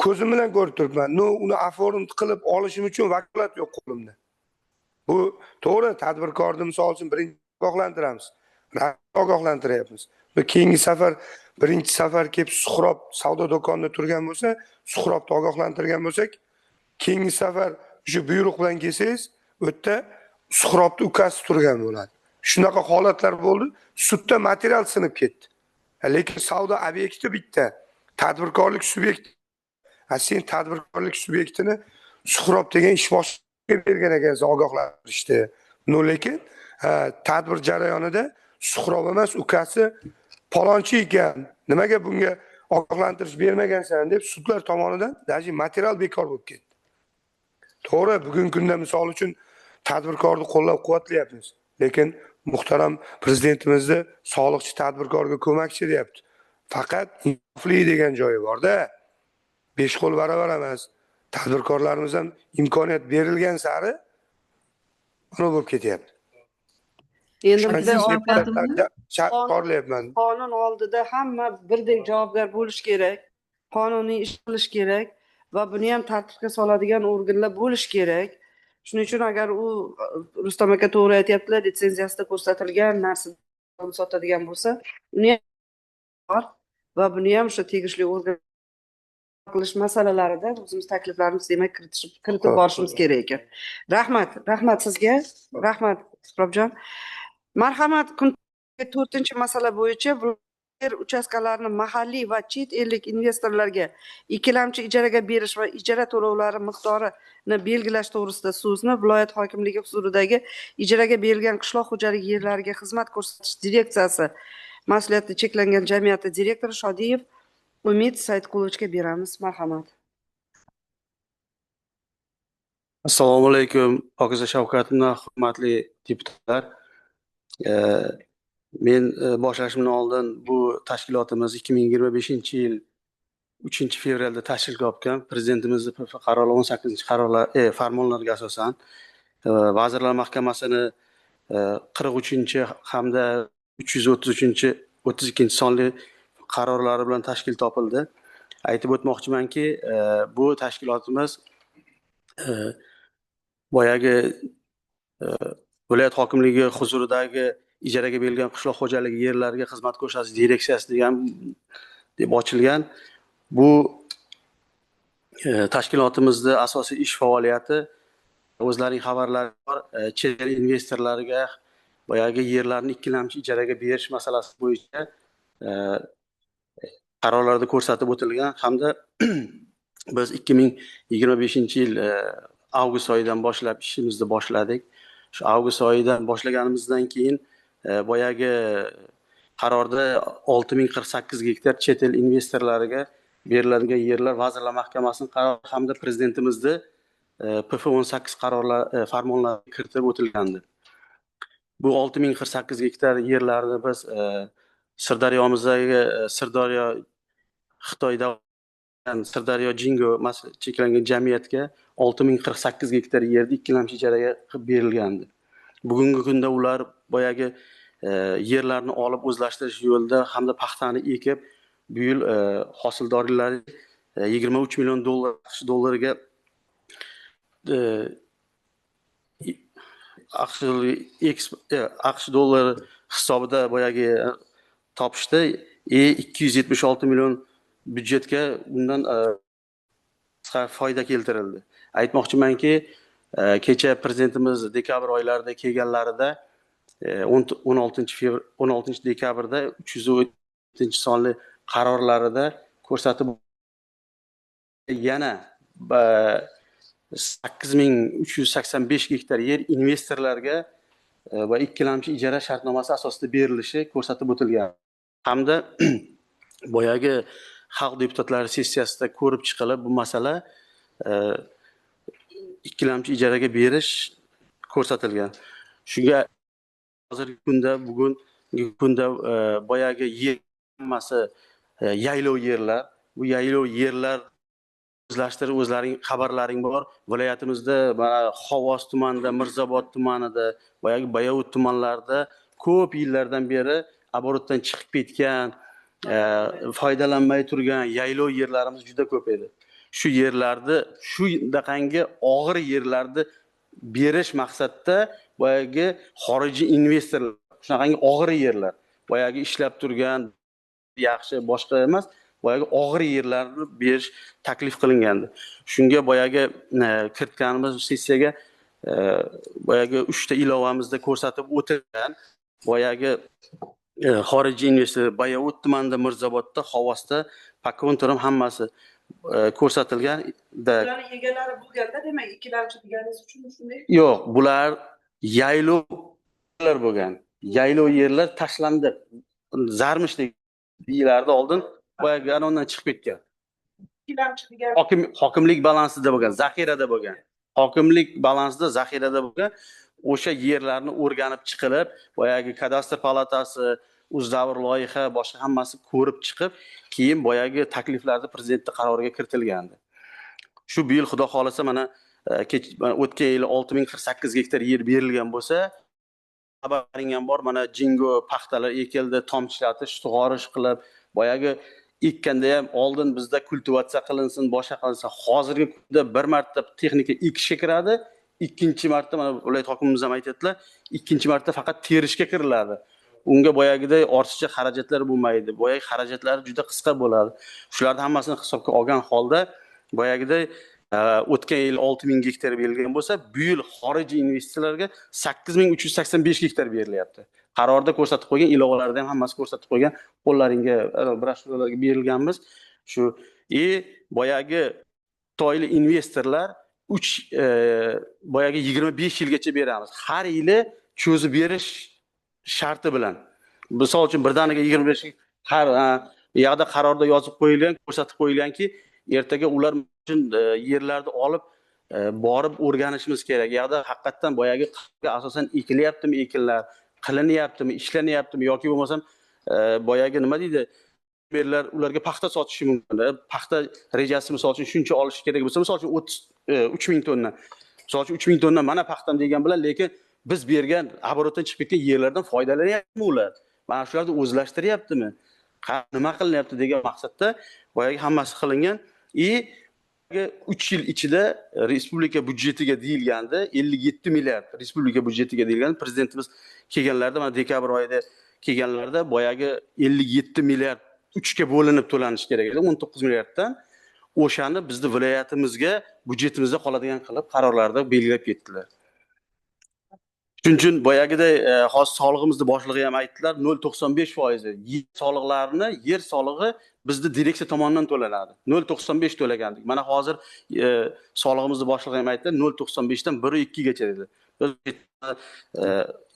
ko'zim bilan ko'rib turibman. Uni aforum qilib olishim uchun vakolat yo'q qo'limda. Bu to'g'ri, tadbirkorni misol uchun birinchi ogohlantiramiz. Ogohlantiryapmiz. Va keyingi safar birinchi safar kelib Suhrob savdo do'konida turgan bo'lsa, Suhrobni ogohlantirgan bo'lsak, keyingi safar shu buyruq bilan kelsangiz, u yerda Suhrobni ukasi turgan bo'ladi. Shunaqa holatlar bo'ldi, sudda material sinib ketdi. Lekin savdo obyekti bitta, tadbirkorlik subyekti. Sen tadbirkorlik subyektini Suhrob degan ish boshiga bergan ekansiz, ogohlantirishdi. Lekin tadbir jarayonida Suhrob emas, ukasi palonchi ekan. Nimaga bunga ogohlantirish bermagansan deb sudlar tomonidan даже material bekor bo'lib ketdi. To'g'ri, bugungi kunda misol uchun tadbirkorni qo'llab-quvvatlayapmiz. Lekin muhtaram prezidentimizni soliqchi tadbirkorga ko'makchi deyapti. Faqat insofli degan joyi bor-da. 5 qo'l baravar emas. Tadbirkorlarimiz ham imkoniyat berilgan sari buni bo'lib ketyapti. Endi chaqirlayapman. Qonun oldida hamma birdek javobgar bo'lish kerak. Qonuniy ish qilish kerak va buni ham tartibga soladigan organlar bo'lish kerak. Shuning uchun agar u Rustam aka to'g'ri aytayaptilar, litsenziyasida ko'rsatilgan narsani sotadigan bo'lsa, uni ham bor va buni ham o'sha tegishli organ qilish masalalarida o'zimiz takliflarimiz demak kiritib borishimiz kerak ekan. Rahmat sizga. Rahmat Suhrobjon. Marhamat, 4-masala bo'yicha yer uchastkalarini mahalliy va chet ellik investorlarga ikkilamchi ijaraga berish va ijara to'lovlari miqdorini belgilash to'g'risida so'zni viloyat hokimligi huzuridagi ijaraga berilgan qishloq xo'jaligi yerlariga xizmat ko'rsatish direksiyasi mas'uliyati cheklangan jamiyati direktori Shodiyev Umid Saidqulovichga beramiz. Marhamat. Assalomu alaykum, Pokiza Shavkatovna, hurmatli deputatlar. Men boshlashimdan oldin bu tashkilotimiz 2025-yil 3-fevralda tashkil topgan prezidentimizni qarori 18-qarorlar farmonlarga asosan Vazirlar Mahkamasini 43 hamda 332 sonli qarorlari bilan tashkil topildi. Aytib o'tmoqchimanki, bu tashkilotimiz boyagi viloyat hokimligi huzuridagi ijaraga berilgan qishloq xo'jaligi yerlariga xizmat ko'rsatish direksiyasi degan deb ochilgan. Bu tashkilotimizning asosiy ish faoliyati o'zlarining xabarlari bor, chet el investorlariga boyagi yerlarni ikkilamchi ijaraga berish masalasi bo'yicha qarorlarda ko'rsatib o'tilgan hamda biz 2025-yil avgust oyidan boshlab ishimizni boshladik. Shu avgust oyidan boshlaganimizdan keyin boyagi qarorda 6048 gektar chet el investorlariga beriladigan yerlar Vazirlar Mahkamasining qarori hamda prezidentimizni PF18 qarorlar farmonlariga kiritib o'tilgandi. Bu 6048 gektar yerlarni biz Sirdaryomizdagi Sirdaryo Xitoyda Sirdaryo Jingo cheklangan jamiyatga 6048 gektar yerni ikkilamchi ijaraga qilib berilgandi. Bugungi kunda ular boyagi yerlarni olib o'zlashtirish yo'lida hamda paxtani ekib, bu yil hosildorlar 23 million dollariga AQSh dollari hisobida boyagi topishdi. 276 million byudjetga bundan foyda keltirildi. Aytmoqchimanki, kecha prezidentimiz dekabr oylarida kelganlarida 16 dekabrda 307-sonli qarorlarida ko'rsatib yana 8385 gektar yer investorlarga va ikkilamchi ijara shartnomasi asosida berilishi ko'rsatib o'tilgan. Hamda boyagi xalq deputatlari sessiyasida ko'rib chiqilib bu masala ikkilamchi ijaraga berish ko'rsatilgan. Shunga hozirgi kunda bugungi kunda boyagi yer hammasi yaylov yerlar. Bu yaylov yerlar o'zlashtirib o'zlaring xabarlaring bor. Viloyatimizda mana Xovos tumanida, Mirzobod tumanida, boyagi Bayovut tumanlarida ko'p yillardan beri aborotdan chiqib ketgan, foydalanmay turgan yaylov yerlarimiz juda ko'p edi. Shu yerlarni, shu daqangi og'ir yerlarni berish maqsadda boyagi xorijiy investorlar, shunaqangi og'ir yerlar, boyagi ishlab turgan yaxshi boshqa emas, boyagi og'ir yerlarni berish taklif qilingandi. Shunga boyagi kiritganimiz sessiyaga boyagi 3 ta ilovamizda ko'rsatib o'tilgan boyagi xorijiy investor Bayovut tumanida, Mirzobodda, Xovosda pakontorim hammasi ko'rsatilgan. Ularning egalari bo'lganda, demak, ikkilamchi deganingiz uchun shunday? Yo'q, bular yaylovlar bo'lgan. Yaylov yerlar tashlandi. Zarmishlik yillarda oldin boyagi anondan chiqib ketgan. Ikkilamchi degan Hokimlik balansida bo'lgan, zaxirada bo'lgan. Hokimlik balansida zaxirada bo'lgan. O'sha yerlarni o'rganib chiqilib, boyagi kadastr palatasi, Uzdavr loyiha, boshqa hammasi ko'rib chiqib, keyin boyagi takliflarni prezidentning qaroriga kiritilgandi. Shu yil xudo xolasa mana o'tgan yil 6048 gektar yer berilgan bo'lsa, xabaring ham bor, mana jingo paxtalar ekildi, tomchilatish, sug'orish qilib, boyagi ekkanda ham oldin bizda kultivatsiya qilinsin, boshqa qilinsin. Hozirgi kunda bir marta texnika ekishga kiradi, ikkinchi marta mana viloyat hokimimiz ham aytadilar, ikkinchi marta faqat terishga kiriladi. Unga boyagiday ortiqcha xarajatlar bo'lmaydi. Boyagi xarajatlar juda qisqa bo'ladi. Shularni hammasini hisobga olgan holda boyagiday o'tgan yil 6000 gektar berilgan bo'lsa, bu yil xorijiy investorlarga 8385 gektar berilyapti. Qarorda ko'rsatib qo'ygan ilovalarda ham hammasi ko'rsatib qo'ygan, qo'llaringga broshuralarga berilganmiz. Shu boyagi Xitoyli investorlar 25 yilgacha beramiz. Har yili cho'zib berish sharti bilan. Misol uchun birdaniga 25 har yoqda qarorda yozib qo'yilgan, ko'rsatib qo'yilganki, ertaga ular uchun yerlarni olib borib o'rganishimiz kerak. Yoqda haqiqatan boyagi asosan ekilyaptimi, ekinlar qilinyaptimi, ishlanyaptimi yoki bo'lmasam boyagi nima deydi? Fermerlar ularga paxta sotishi mumkin. Paxta rejasi misol uchun shuncha olish kerak bo'lsa, misol uchun 3000 tonna. Misol uchun 3000 tonna mana paxtam degan bilan, lekin biz bergan aborotdan chiqib ketgan yerlardan foydalanyaptimi ular? Mana shularni o'zlashtiryaptimi? Nima qilinyapti degan maqsadda boyagi hammasi qilingan. 3 yil ichida respublika byudjetiga deyilgandi, 57 milliard respublika byudjetiga deyilgandi. Prezidentimiz kelganlarda, mana dekabr oyida kelganlarda boyagi 57 milliard 3 ga bo'linib to'lanish kerak edi, 19 milliarddan. O'shani bizni viloyatimizga, byudjetimizda qoladigan qilib qarorlarda belgilab ketdilar. Shuning uchun boyagiday hozir soliqimizni boshlig'i ham aytdilar, 0.95%. Yer soliqlarini, yer solig'i bizda direksiya tomonidan to'lanadi. 0.95 to'lagandik. Mana hozir solig'imizni boshlig'i ham aytdi, 0.95 dan 1.2 gacha dedi. Biz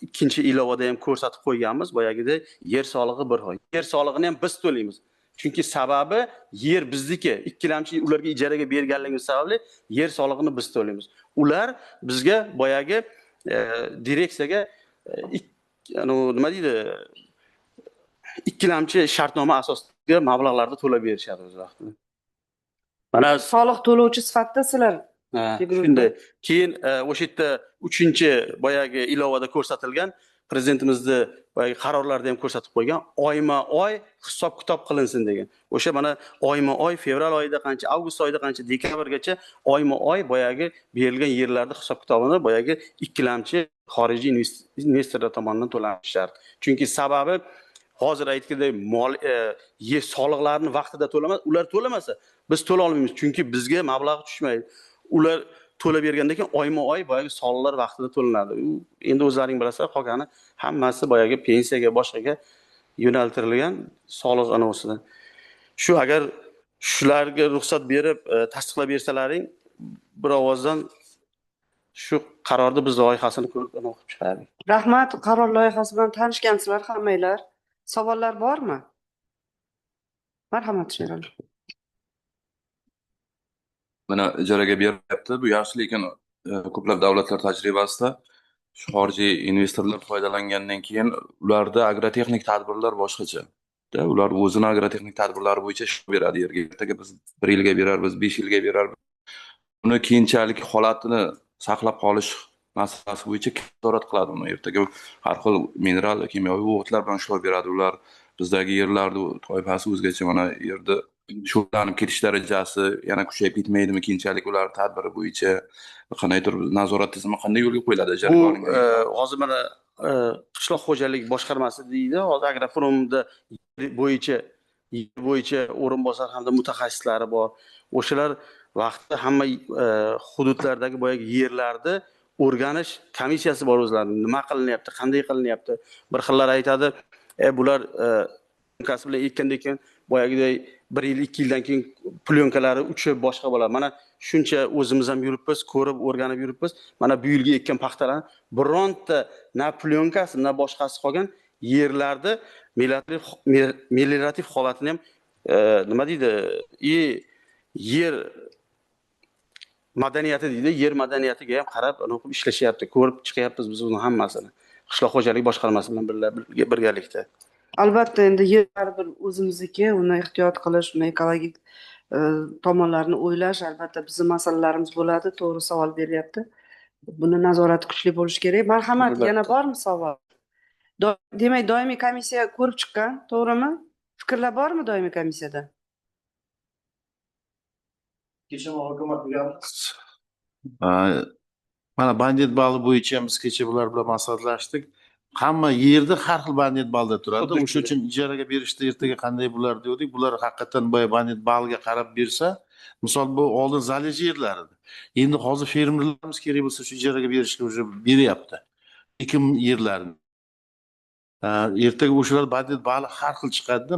ikkinchi ilovada ham ko'rsatib qo'yganmiz, boyagiday yer solig'i 1 Yer solig'ini ham biz to'laymiz. Chunki sababi yer bizniki. Ikkilamchi ularga ijaraga berganligimiz sababli yer solig'ini biz to'laymiz. Ular bizga boyagi direksiyaga nima deydi? Ikkilamchi shartnoma asosida mablag'larni to'lab berishadi o'z vaqtida. Mana soliq to'lovchi sifatida sizlar shunday. Keyin o'sha yerda 3-chi boyagi ilovada ko'rsatilgan prezidentimizni boyagi qarorlarida ham ko'rsatib qo'ygan, oyma-oy hisob-kitob qilinsin degan. O'sha mana oyma-oy fevral oyida qancha, avgust oyida qancha, dekabrgacha oyma-oy boyagi berilgan yerlarning hisob-kitobini boyagi ikkilamchi xorijiy investorlar tomonidan to'lanishi shart. Chunki sababi hozir aytgandek yer soliqlarini vaqtida to'lamas, ular to'lamasa biz to'la olmaymiz. Chunki bizga mablag' tushmaydi. Ular to'lab bergandan keyin oyma-oy boyagi soliqlar vaqtida to'lanadi. Endi o'zlaring bilasizlar, qolgani hammasi boyagi pensiyaga, boshqaga yo'naltirilgan soliq anosidan. Shu agar shularga ruxsat berib, tasdiqlab bersalaring, bir ovozdan shu qarorni biz loyihasini ko'rib o'qib chiqardik. Rahmat, qaror loyihasi bilan tanishgansizlar hammanglar. Savollar bormi? Marhamat, Sherali. Mana ijaraga beryapti. Bu yaxshi, lekin ko'plab davlatlar tajribasida shu xorijiy investorlar foydalangandan keyin ularda agrotexnik tadbirlar boshqacha. Ular o'zini agrotexnik tadbirlari bo'yicha ish beradi yerga. Ertaga biz 1 yilga berarmiz, 5 yilga berarmiz. Uni keyinchalik holatini saqlab qolish masalasi bo'yicha nazorat qiladi uni. Ertaga har xil mineral, kimyoviy o'g'itlar bilan ishlab beradi ular. Bizdagi yerlarni toifasi o'zgacha, mana yerda shug'ullanib ketish darajasi yana kuchayib ketmaydimi keyinchalik ular tadbiri bo'yicha qandaydir nazorat tizimi qanday yo'lga qo'yiladi? Bu hozir mana qishloq xo'jaligi boshqarmasi deydi, hozir agroforumda bo'yicha o'rinbosar hamda mutaxassislari bor. O'shalar vaqtida hamma hududlardagi boyagi yerlarni o'rganish komissiyasi bor o'zlarining. Nima qilinyapti, qanday qilinyapti? Bir xillar aytadi, bular kasb bilan ekkandan keyin boyagiday 1 yil, 2 yildan keyin plyonkalari uchib boshqa bo'ladi. Mana shuncha o'zimiz ham yuribmiz, ko'rib, o'rganib yuribmiz. Mana bu yilga ekkan paxtalarni bironta na plyonkasi, na boshqasi qolgan yerlarda meliorativ holatini ham nima deydi? Yer madaniyati deydi, yer madaniyatiga ham qarab o'qib ishlashyapti, ko'rib chiqyapmiz biz uni hammasini. Qishloq xo'jaligi boshqarmasi bilan birgalikda. Albatta, endi yer baribir o'zimizniki, uni ehtiyot qilish, uni ekologik tomonlarini o'ylash albatta bizning masalalarimiz bo'ladi. To'g'ri savol beryapti. Buni nazorati kuchli bo'lishi kerak. Marhamat, yana bormi savol? Demak, doimiy komissiya ko'rib chiqqan, to'g'rimi? Fikrlar bormi doimiy komissiyada? Kecha muhokama qilganmiz. Mana bandit bali bo'yicha biz kecha bular bilan maslahatlashdik. Hamma yerda har xil bandit balda turadi. O'sha uchun ijaraga berishda ertaga qanday bo'lar dedik. Bular haqiqatan boya bandit balga qarab bersa, misol bu oldin zalij yerlar edi. Endi hozir fermerlarimiz kerak bo'lsa shu ijaraga berishga o'sha beryapti. Ekin yerlarini. Ertaga o'shalar bandit bali har xil chiqadi-da.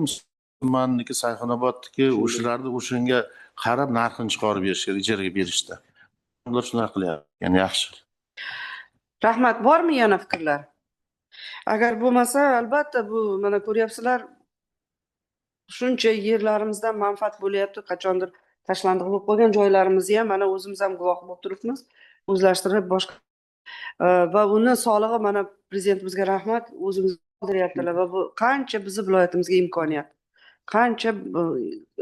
Manniki, Sayxunobodniki, o'shalarni o'shanga qarab narxini chiqarib berishga, ijaraga berishda. Ular shunday qilyapti. Ya'ni yaxshi. Rahmat, bormi yana fikrlar? Agar bo'lmasa, albatta bu mana ko'ryapsizlar, shuncha yerlarimizdan manfaat bo'lyapti, qachondir tashlandiq bo'lib qolgan joylarimizni ham mana o'zimiz ham guvoh bo'lib turibmiz, o'zlashtirib boshqa va uni solig'i mana prezidentimizga rahmat, o'zimiz qildiryaptilar va bu qancha bizni viloyatimizga imkoniyat, qancha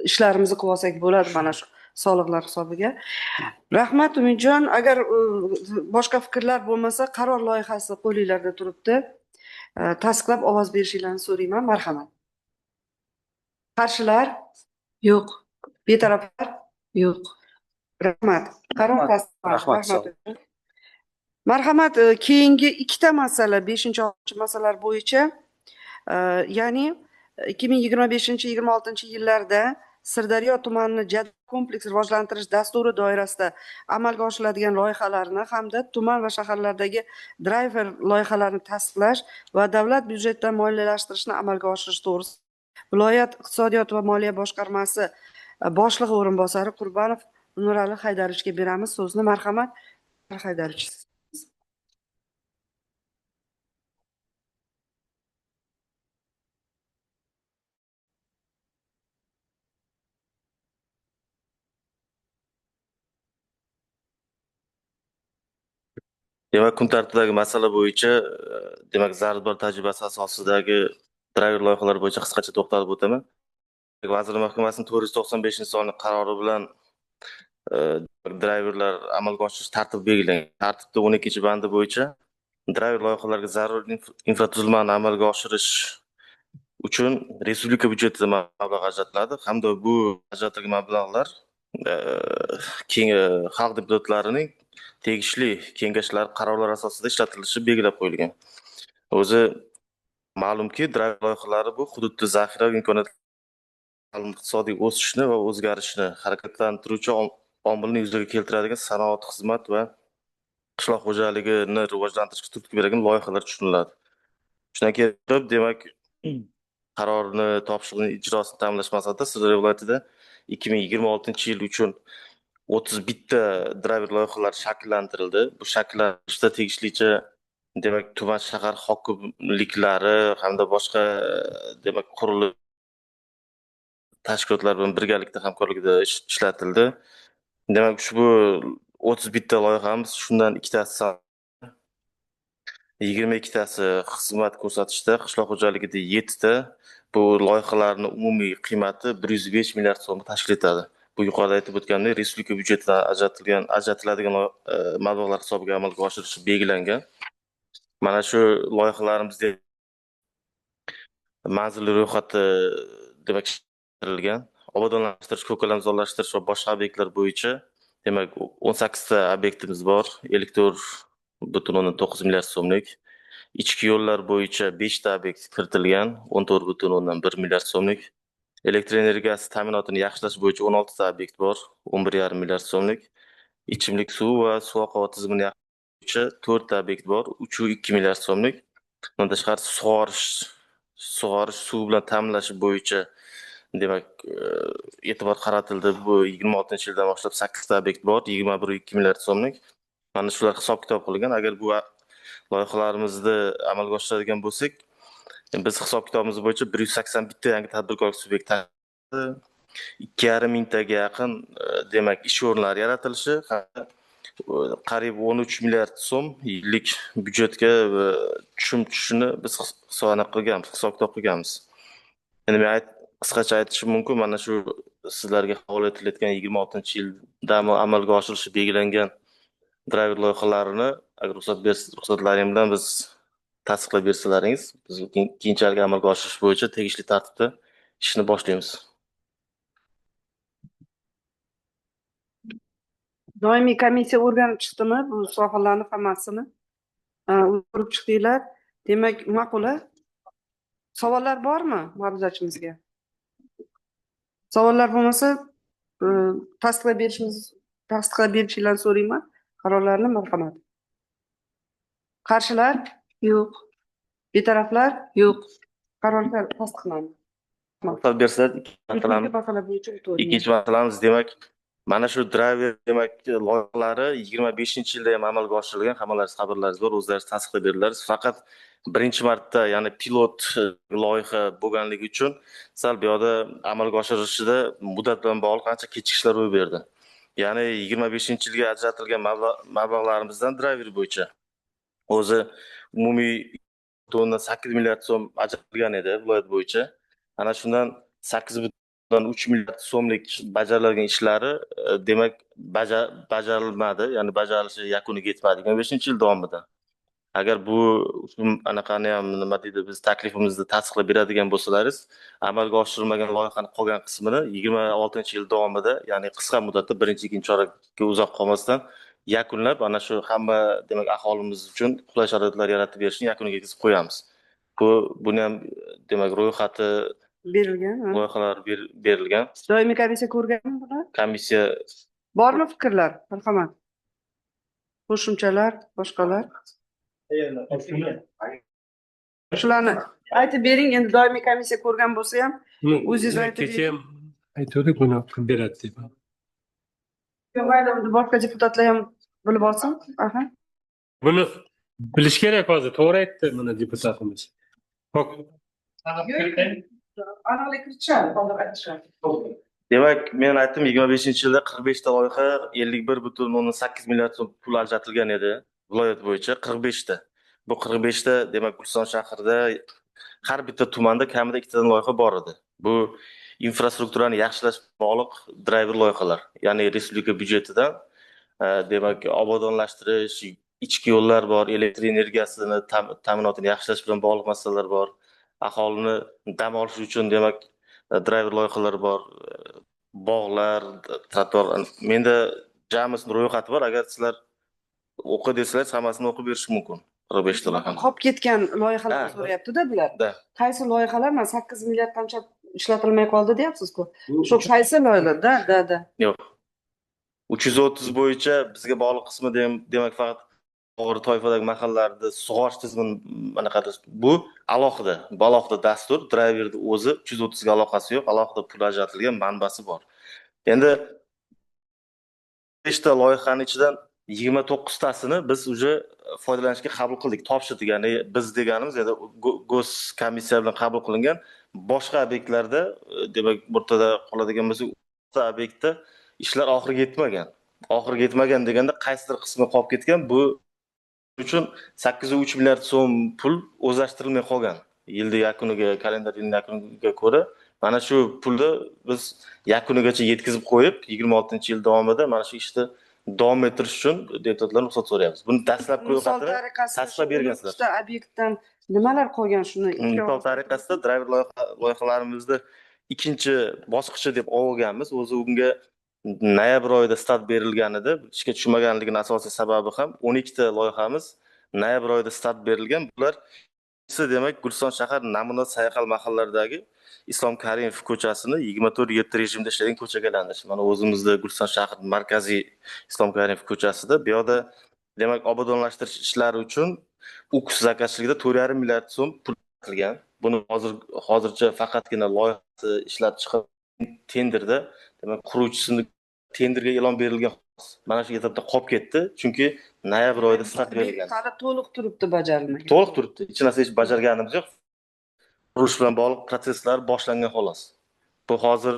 ishlarimizni qilib olsak bo'ladi mana shu soliqlar hisobiga. Rahmat Umidjon, agar boshqa fikrlar bo'lmasa, qaror loyihasi qo'lingizda turibdi. Tasdiqlab ovoz berishinglarni so'rayman, marhamat. Qarshilar? Yo'q. Betaraflar? Yo'q. Rahmat. Qaror tasdiqlandi. Rahmat. Marhamat, keyingi ikkita masala, 5-6 masalalar bo'yicha, ya'ni 2025-26 yillarda Sirdaryo tumanini jadval kompleks rivojlantirish dasturi doirasida amalga oshiriladigan loyihalarni hamda tuman va shaharlardagi driver loyihalarini tasdiqlash va davlat byudjetidan moliyalashtirishni amalga oshirish to'g'risida viloyat iqtisodiyot va moliya boshqarmasi boshlig'i o'rinbosari Qurbanov Nurali Haydarichga beramiz so'zni. Marhamat, Haydarich. Demak, kun tartibidagi masala bo'yicha, demak, zarur tajribasi asosidagi driver loyihalari bo'yicha qisqacha to'xtalib o'taman. Vazirlar Mahkamasining 495-sonli qarori bilan driverlar amalga oshirish tartibi belgilangan. Tartibda 12-bandi bo'yicha driver loyihalariga zarur infratuzilmani amalga oshirish uchun respublika byudjetidan mablag' ajratiladi hamda bu ajratilgan mablag'lar xalq deputatlarining tegishli kengashlari qarorlar asosida ishlatilishi belgilab qo'yilgan. O'zi ma'lumki, driver loyihalari bu hududda zaxira imkoniyat iqtisodiy o'sishni va o'zgarishni harakatlantiruvchi omilni yuzaga keltiradigan sanoat, xizmat va qishloq xo'jaligini rivojlantirishga turtki beradigan loyihalar tushuniladi. Shundan kelib, demak, qarorni topshiriqning ijrosini ta'minlash maqsadida Sirdaryo viloyatida 2026-yil uchun 31 ta driver loyihalari shakllantirildi. Bu shakllantirishda tegishlicha demak tuman shahar hokimliklari hamda boshqa demak qurilish tashkilotlar bilan birgalikda hamkorlikda ishlatildi. Demak, ushbu 31 ta loyihamiz shundan 2 tasi 22 tasi xizmat ko'rsatishda, qishloq xo'jaligida 7 ta. Bu loyihalarning umumiy qiymati 105 milliard so'mni tashkil etadi. Bu yuqorida aytib o'tgandek, respublika byudjetidan ajratiladigan mablag'lar hisobiga amalga oshirilishi belgilangan. Mana shu loyihalarimizda manzilli ro'yxati demak berilgan. Obodonlashtirish, ko'kalamzorlashtirish va boshqa obyektlar bo'yicha demak 18 ta obyektimiz bor. 54,9 milliard so'mlik. Ichki yo'llar bo'yicha 5 ta obyekt kiritilgan, 14,1 milliard so'mlik. Elektr energiyasi ta'minotini yaxshilash bo'yicha 16 ta obyekt bor, 11,5 milliard so'mlik. Ichimlik suvi va suv oqova tizimini yaxshilash bo'yicha 4 ta obyekt bor, 3,2 milliard so'mlik. Bundan tashqari sug'orish suv bilan ta'minlash bo'yicha demak e'tibor qaratildi. Bu 26-yildan boshlab 8 ta obyekt bor, 21,2 milliard so'mlik. Mana shular hisob-kitob qilingan. Agar bu loyihalarimizni amalga oshiradigan bo'lsak, biz hisob-kitobimiz bo'yicha 181 ta yangi tadbirkorlik subyekti, 2,5 mingtaga yaqin demak ish o'rinlari yaratilishi, qariyb 13 milliard so'm yillik byudjetga tushum tushishini biz hisob-kitob qilganmiz. Endi men qisqacha aytishim mumkin, mana shu sizlarga havola etilayotgan 26-yilda amalga oshirilishi belgilangan driver loyihalarini agar ruxsatlaring bilan biz tasdiqlab bersalaringiz, biz keyinchalik amalga oshirish bo'yicha tegishli tartibda ishni boshlaymiz. Doimiy komissiya o'rganib chiqdimi bu sohalarni hammasini? O'rib chiqdinglar. Demak, ma'qul. Savollar bormi ma'ruzachimizga? Savollar bo'lmasa, tasdiqlab berishinglarni so'rayman. Qarorlarni marhamat. Qarshilar? Yo'q. Betaraflar? Yo'q. Qarorlar tasdiqlandi. Ruxsat bersalar, ikkinchi masalamiz demak, mana shu driver demak loyihalari 25-yilda ham amalga oshirilgan, hammalaringiz xabarlaringiz bor, o'zlaringiz tasdiqlab berdilar. Faqat birinchi marta, ya'ni pilot loyiha bo'lganligi uchun sal bu yoqda amalga oshirilishida muddat bilan bog'liq ancha kechikishlar ro'y berdi. Ya'ni 25-yilga ajratilgan mablag'larimizdan driver bo'yicha o'zi umumiy 8 milliard so'm ajratilgan edi viloyat bo'yicha. Ana shundan 8,3 milliard so'mlik bajarilgan ishlari demak bajarilmadi, ya'ni bajarilishi yakuniga yetmadi 25-yil davomida. Agar bu anaqani ham nima deydi, biz taklifimizni tasdiqlab beradigan bo'lsalaringiz, amalga oshirilmagan loyihaning qolgan qismini 26-yil davomida, ya'ni qisqa muddatda 1-2 chorakka uzoq qolmasdan yakunlab, ana shu hamma demak aholimiz uchun qulay sharoitlar yaratib berishni yakuniga yetkazib qo'yamiz. Buni ham demak ro'yxati berilgan. ha. loyihalar berilgan. Doimiy komissiya ko'rganmi buni? Komissiya Bormi fikrlar, marhamat? Qo'shimchalar, boshqalar? Shularni aytib bering, endi doimiy komissiya ko'rgan bo'lsa ham o'zingiz aytib kecha bering. ham aytgandik buni qilib beradi deb. Mayli, boshqa deputatlar ham bilib olsin. Aha. Buni bilish kerak hozir. To'g'ri aytdi mana deputatimiz. Hop. Aniqlik kiritishadi, hozir aytishadi. demak, men aytdim 25-yilda 45 ta loyiha 51,8 milliard so'm pul ajratilgan edi viloyat bo'yicha 45 ta. Bu 45 ta demak Guliston shahrida har bitta tumanda kamida ikkitadan loyiha bor edi. Bu infrastrukturani yaxshilash bog'liq driver loyihalar, ya'ni respublika byudjetidan demak obodonlashtirish, ichki yo'llar bor, elektr energiyasini ta'minotini yaxshilash bilan bog'liq masalalar bor. Aholini dam olish uchun demak driver loyihalari bor, bog'lar, trotuar. Menda jamisini ro'yxati bor. Agar sizlar o'qi desangiz, hammasini o'qib berish mumkin. 45 ta loyiha. Qolib ketgan loyihalarni so'rayapti-da bular. Qaysi loyihalar? Mana 8 milliard qancha ishlatilmay qoldi deyapsiz-ku. Shu qaysi loyihalar? Da. Yo'q. 330 bo'yicha bizga bog'liq qismi demak faqat og'ir toifadagi mahallalarda sug'orish tizimini anaqadir. Bu alohida dastur, driverning o'zi 330 ga aloqasi yo'q, alohida pul ajratilgan manbasi bor. Endi 5 ta loyihaning ichidan 29 tasini biz uje foydalanishga qabul qildik, topshirdik. Ya'ni biz deganimiz endi go's komissiya bilan qabul qilingan boshqa obyektlarda demak o'rtada qoladigan bo'lsa, o'rta obyektda ishlar oxiriga yetmagan. Oxiriga yetmagan deganda qaysidir qismi qolib ketgan. Bu uchun 8,3 milliard so'm pul o'zlashtirilmay qolgan. Yilning yakuniga, kalendar yilning yakuniga ko'ra mana shu pulni biz yakunigacha yetkazib qo'yib, 26-yil davomida mana shu ishni davom ettirish uchun deputatlardan ruxsat so'rayapmiz. Buni dastlabki ro'yxatini tasdiqlab bergansizlar. Uchta obyektdan nimalar qolgan shuni? Misol tariqasida driver loyihalarimizni ikkinchi bosqichi deb olganmiz. O'zi unga noyabr oyida start berilgan edi. Ishga tushmaganligining asosiy sababi ham 12 ta loyihamiz noyabr oyida start berilgan. Bular demak Guliston shahar namuna sayqal mahallalaridagi Islom Karimov ko'chasini 24/7 rejimda ishlaydigan ko'chaga aylantirish. Mana o'zimizda Guliston shahar markaziy Islom Karimov ko'chasida bu yoqda demak obodonlashtirish ishlari uchun UKS zakazchiligida 4,5 milliard so'm pul ajratilgan. Buni hozircha faqatgina loyihasi ishlab chiqib tenderda demak quruvchisini tenderga e'lon berilgan. Mana shu etapda qolib ketdi, chunki noyabr oyida start berilgan. Hali to'liq turibdi bajarilmagan. To'liq turibdi. Hech narsa hech bajarganimiz yo'q. Qurilish bilan bog'liq proseslar boshlangan xolos. Bu hozir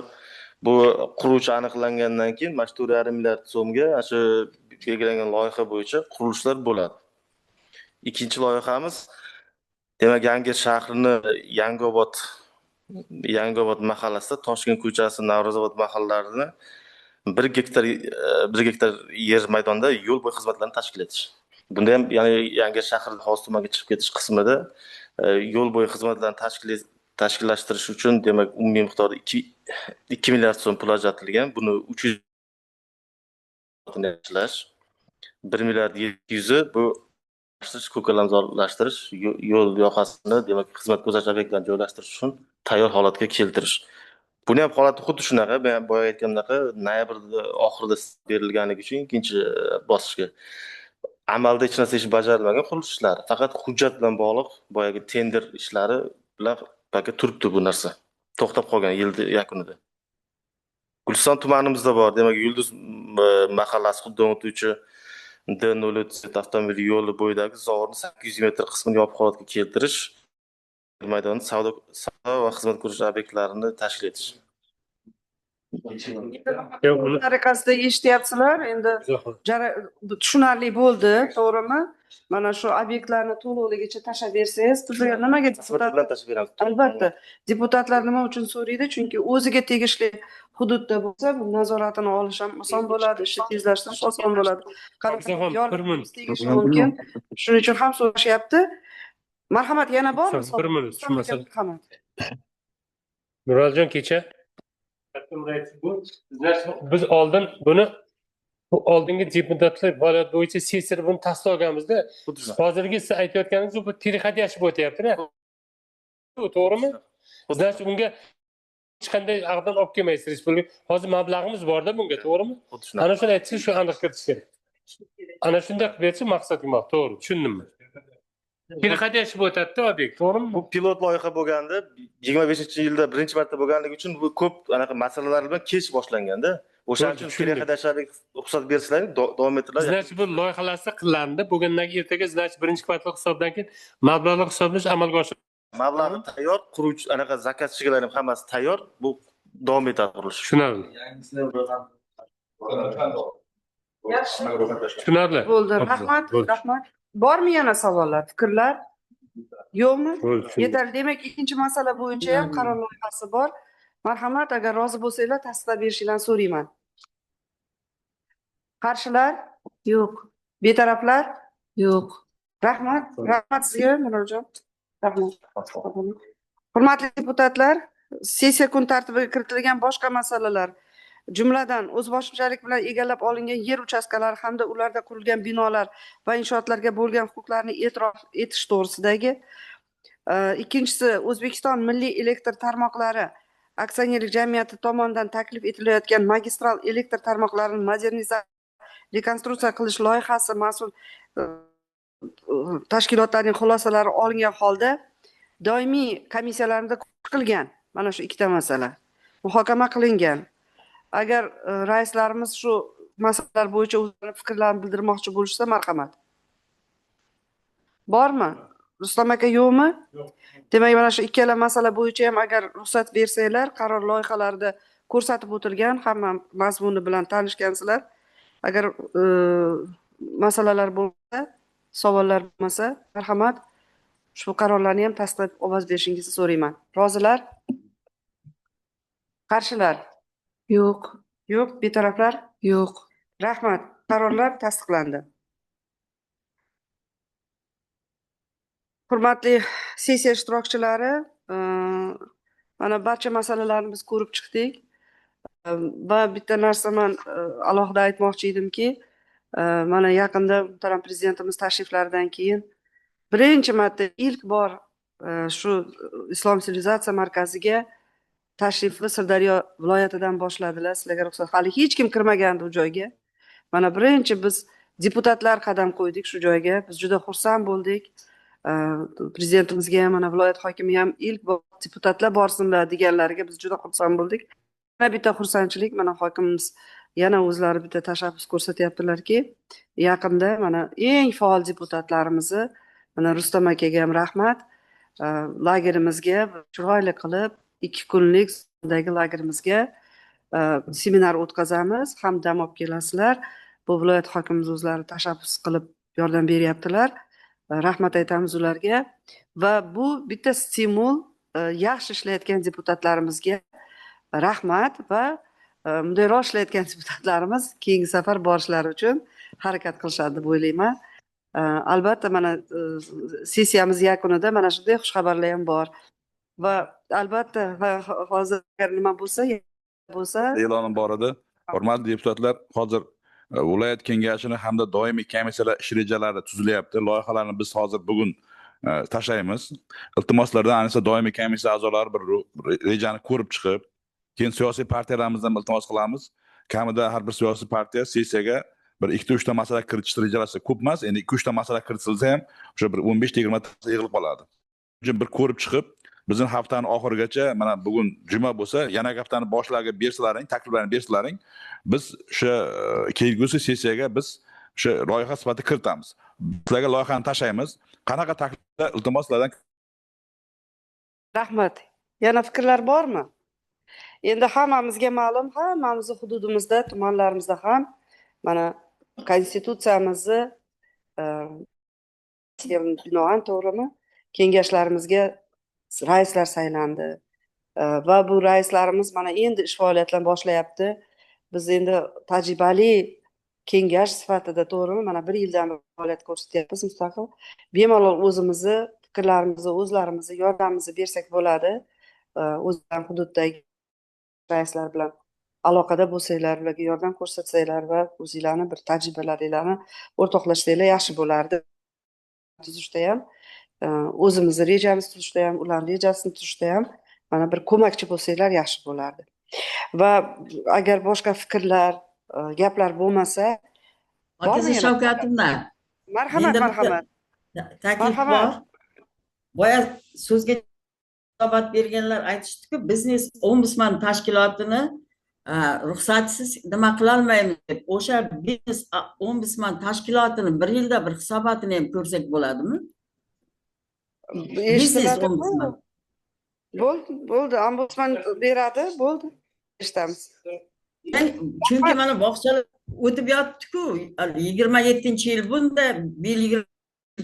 bu quruvchi aniqlangandan keyin mana shu 4,5 milliard so'mga shu belgilangan loyiha bo'yicha qurilishlar bo'ladi. Ikkinchi loyihamiz demak Yangi shahrini Yangiobod mahallasida Toshkent ko'chasi, Navro'zobod mahallalarini 1 gektar yer maydonda yo'l bo'yi xizmatlarini tashkil etish. Bunda ham ya'ni Yangi shahrdan Xovos tumaniga chiqib ketish qismida yo'l bo'yi xizmatlarini tashkillashtirish uchun demak umumiy miqdorda 2 milliard so'm pul ajratilgan. Buni 300 ishlash, 1 milliard 700 bu ko'kalamzorlashtirish, yo'l yoqasini demak xizmat ko'rsatish obyektlarini joylashtirish uchun tayyor holatga keltirish. Buni ham holati xuddi shunaqa, men boya aytganimdek, noyabr oxirida berilganligi uchun ikkinchi bosqichga amalda hech narsa ish bajarilmagan qurilish ishlari, faqat hujjat bilan bog'liq boyagi tender ishlari bilan turibdi bu narsa. To'xtab qolgan yil yakunida. Guliston tumanimizda bor, demak Yulduz mahallasi hududidan o'tuvchi D037 avtomobil yo'li bo'yidagi zog'orni 800 metr qismini yopiq holatga keltirish, maydonda savdo va xizmat ko'rish obyektlarini tashkil etish. Tariqasida eshityapsizlar, endi tushunarli bo'ldi, to'g'rimi? Mana shu obyektlarni to'liqligicha tashlab bersangiz, bizga nimaga albatta deputatlar nima uchun so'raydi? Chunki o'ziga tegishli hududda bo'lsa, bu nazoratini olish ham oson bo'ladi, ishni tezlashtirish oson bo'ladi. Tegishi mumkin. Shuning uchun ham so'rashyapti. Marhamat, yana bormi? Bir minut shu masala. Muraljon kecha biz oldin buni oldingi deputatlar viloyat bo'yicha sessiya buni tasdiqlaganmizda. Hozirgi siz aytayotganingiz bu tiriqat yashib o'tyapti-da. To'g'rimi? Bizlar unga hech qanday ag'dan olib kelmaysiz respublika. Hozir mablag'imiz borda bunga, to'g'rimi? Ana shuni aytsangiz, shu aniq kiritish kerak. Ana shunday qilib bersa maqsadga muvofiq, to'g'ri, tushundimmi? Keyin qadashib o'tadi-da obyekt, to'g'rimi? Bu pilot loyiha bo'lganda 25-yilda birinchi marta bo'lganligi uchun bu ko'p anaqa masalalar bilan kech boshlanganda. O'shaning uchun kerak qadashalik ruxsat bersalaring davom ettiriladi. Значит, bu loyihalar qilindi. Bugundan ertaga значит birinchi kvartal hisobidan keyin mablag'lar hisoblanish amalga oshiriladi. Mablag' tayyor, quruvchi anaqa zakazchilar ham hammasi tayyor. Bu davom etadi qurilish. Tushunarli. Tushunarli. Bo'ldi. Rahmat, rahmat. Bormi yana savollar, fikrlar? Yo'qmi? Yetarli. Demak, ikkinchi masala bo'yicha ham qaror loyihasi bor. Marhamat, agar rozi bo'lsanglar, tasdiqlab berishingizni so'rayman. Qarshilar? Yo'q. Betaraflar? Yo'q. Rahmat. Rahmat sizga, Murodjon. Rahmat. Hurmatli deputatlar, sessiya kun tartibiga kiritilgan boshqa masalalar, jumladan o'zboshimchalik bilan egallab olingan yer uchastkalari hamda ularda qurilgan binolar va inshootlarga bo'lgan huquqlarni e'tirof etish to'g'risidagi, ikkinchisi O'zbekiston Milliy elektr tarmoqlari aksionerlik jamiyati tomonidan taklif etilayotgan magistral elektr tarmoqlarini rekonstruksiya qilish loyihasi mas'ul tashkilotlarning xulosalari olingan holda doimiy komissiyalarida qilgan mana shu ikkita masala muhokama qilingan. Agar raislarimiz shu masalalar bo'yicha o'zlarining fikrlarini bildirmoqchi bo'lishsa, marhamat. Bormi? Rustam aka yo'qmi? Demak, mana shu ikkala masala bo'yicha ham agar ruxsat bersanglar, qaror loyihalarida ko'rsatib o'tilgan, hamma mazmuni bilan tanishgansizlar. Agar masalalar bo'lsa, savollar bo'lmasa, marhamat, ushbu qarorlarni ham tasdiqlab ovoz berishingizni so'rayman. Rozilar? Qarshilar? Yo'q. Yo'q. Betaraflar? Yo'q. Rahmat. Qarorlar tasdiqlandi. Hurmatli sessiya ishtirokchilari, mana barcha masalalarni biz ko'rib chiqdik. Va bitta narsa men alohida aytmoqchi edimki, mana yaqinda muhtaram prezidentimiz tashriflaridan keyin birinchi marta ilk bor shu Islom sivilizatsiya markaziga tashrifni Sirdaryo viloyatidan boshladilar. Sizlarga ruxsat. Hali hech kim kirmagandi u joyga. Mana birinchi biz deputatlar qadam qo'ydik shu joyga. Biz juda xursand bo'ldik. Prezidentimizga ham, mana viloyat hokimi ham ilk bor deputatlar borsinlar deganlariga biz juda xursand bo'ldik. Yana bitta xursandchilik, mana hokimimiz yana o'zlari bitta tashabbus ko'rsatyaptilarki, yaqinda mana eng faol deputatlarimizni, mana Rustam akaga ham rahmat, lagerimizga chiroyli qilib 2 kunlik lagerimizga seminar o'tkazamiz, ham dam olib kelasizlar. Bu viloyat hokimimiz o'zlari tashabbus qilib yordam beryaptilar. Rahmat aytamiz ularga va bu bitta stimul, yaxshi ishlayotgan deputatlarimizga rahmat va bundayroq ishlayotgan deputatlarimiz keyingi safar borishlari uchun harakat qilishadi deb o'ylayman. Albatta mana sessiyamiz yakunida mana shunday xushxabarlar ham bor. Va albatta hozir nima bo'lsa e'lonim bor edi. Hurmatli deputatlar, hozir viloyat kengashini hamda doimiy komissiyalar ish rejalari tuzilyapti. Loyihalarni biz hozir bugun tashlaymiz. Iltimoslardan ayniqsa doimiy komissiya a'zolari bir rejani ko'rib chiqib, keyin siyosiy partiyalarimizdan iltimos qilamiz. Kamida har bir siyosiy partiya sessiyaga bir 2-3 ta masala kiritish rejalasi ko'p emas. Endi 2-3 ta masala kiritilsa ham o'sha bir 15-20 ta yig'ilib qoladi. Bir ko'rib chiqib, bizning haftaning oxirigacha, mana bugun juma bo'lsa, yana haftani boshlariga bersalaring, takliflarni bersalaring, biz o'sha kelgusi sessiyaga biz o'sha loyiha sifatida kiritamiz. Sizlarga loyihani tashlaymiz. Qanaqa takliflar, iltimoslardan? Rahmat. Yana fikrlar bormi? Endi hammamizga ma'lum, hammamizning hududimizda, tumanlarimizda ham mana konstitutsiyamizni binoan, to'g'rimi? Kengashlarimizga raislar saylandi. Va bu raislarimiz mana endi ish faoliyatlarini boshlayapti. Biz endi tajribali kengash sifatida, to'g'rimi? Mana 1 yildan faoliyat ko'rsatyapmiz mustaqil. Bemalol o'zimizni fikrlarimizni, o'zlarimizni yordamimizni bersak bo'ladi. O'zdan hududdagi raislar bilan aloqada bo'lsanglar, ularga yordam ko'rsatsanglar va o'zingizlarning bir tajribalaringizni o'rtoqlashsanglar yaxshi bo'lardi. Tuzishda ham, o'zimizni rejamizni tuzishda ham, ularning rejasini tuzishda ham mana bir ko'makchi bo'lsanglar yaxshi bo'lardi. Va agar boshqa fikrlar, gaplar bo'lmasa, Hokaza Shavkatovna, marhamat, menda marhamat. taklif bor. Boya so'zga javob berganlar aytishdi-ku, biznes ombudsman tashkilotini ruxsatsiz nima qilolmaymiz deb. O'sha biznes ombudsman tashkilotini bir yilda bir hisobotini ham ko'rsak bo'ladimi? Biznes ombudsman. Bo'ldi, ombudsman beradi, bo'ldi. Eshitamiz. Chunki mana bog'chalar o'tib yotdi-ku, 27-yil bunda, bu yil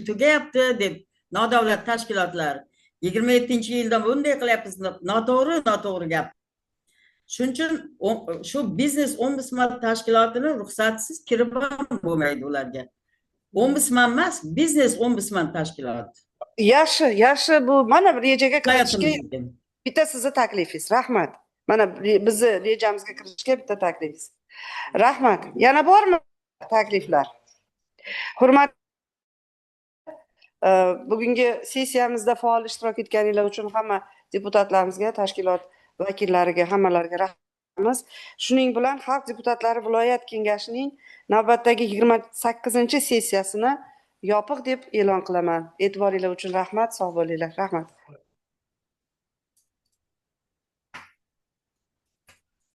tugayapti deb nodavlat tashkilotlar 27-yilda bunday qilyapmiz, noto'g'ri gap. Shuning uchun shu biznes ombudsman tashkilotini ruxsatsiz kirib ham bo'lmaydi ularga. Ombudsman emas, biznes ombudsman tashkiloti. Yaxshi, bu mana rejaga kiritishga bitta sizni taklifingiz. Rahmat. Mana bizni rejamizga kiritishga bitta taklifingiz. Rahmat. Yana bormi takliflar? Hurmat, bugungi sessiyamizda faol ishtirok etganinglar uchun hamma deputatlarimizga, tashkilot vakillariga, hammalariga rahmat. Shuning bilan Xalq deputatlari viloyat kengashining navbatdagi 28-sessiyasini yopiq deb e'lon qilaman. E'tiboringlar uchun rahmat, sog' bo'linglar. Rahmat.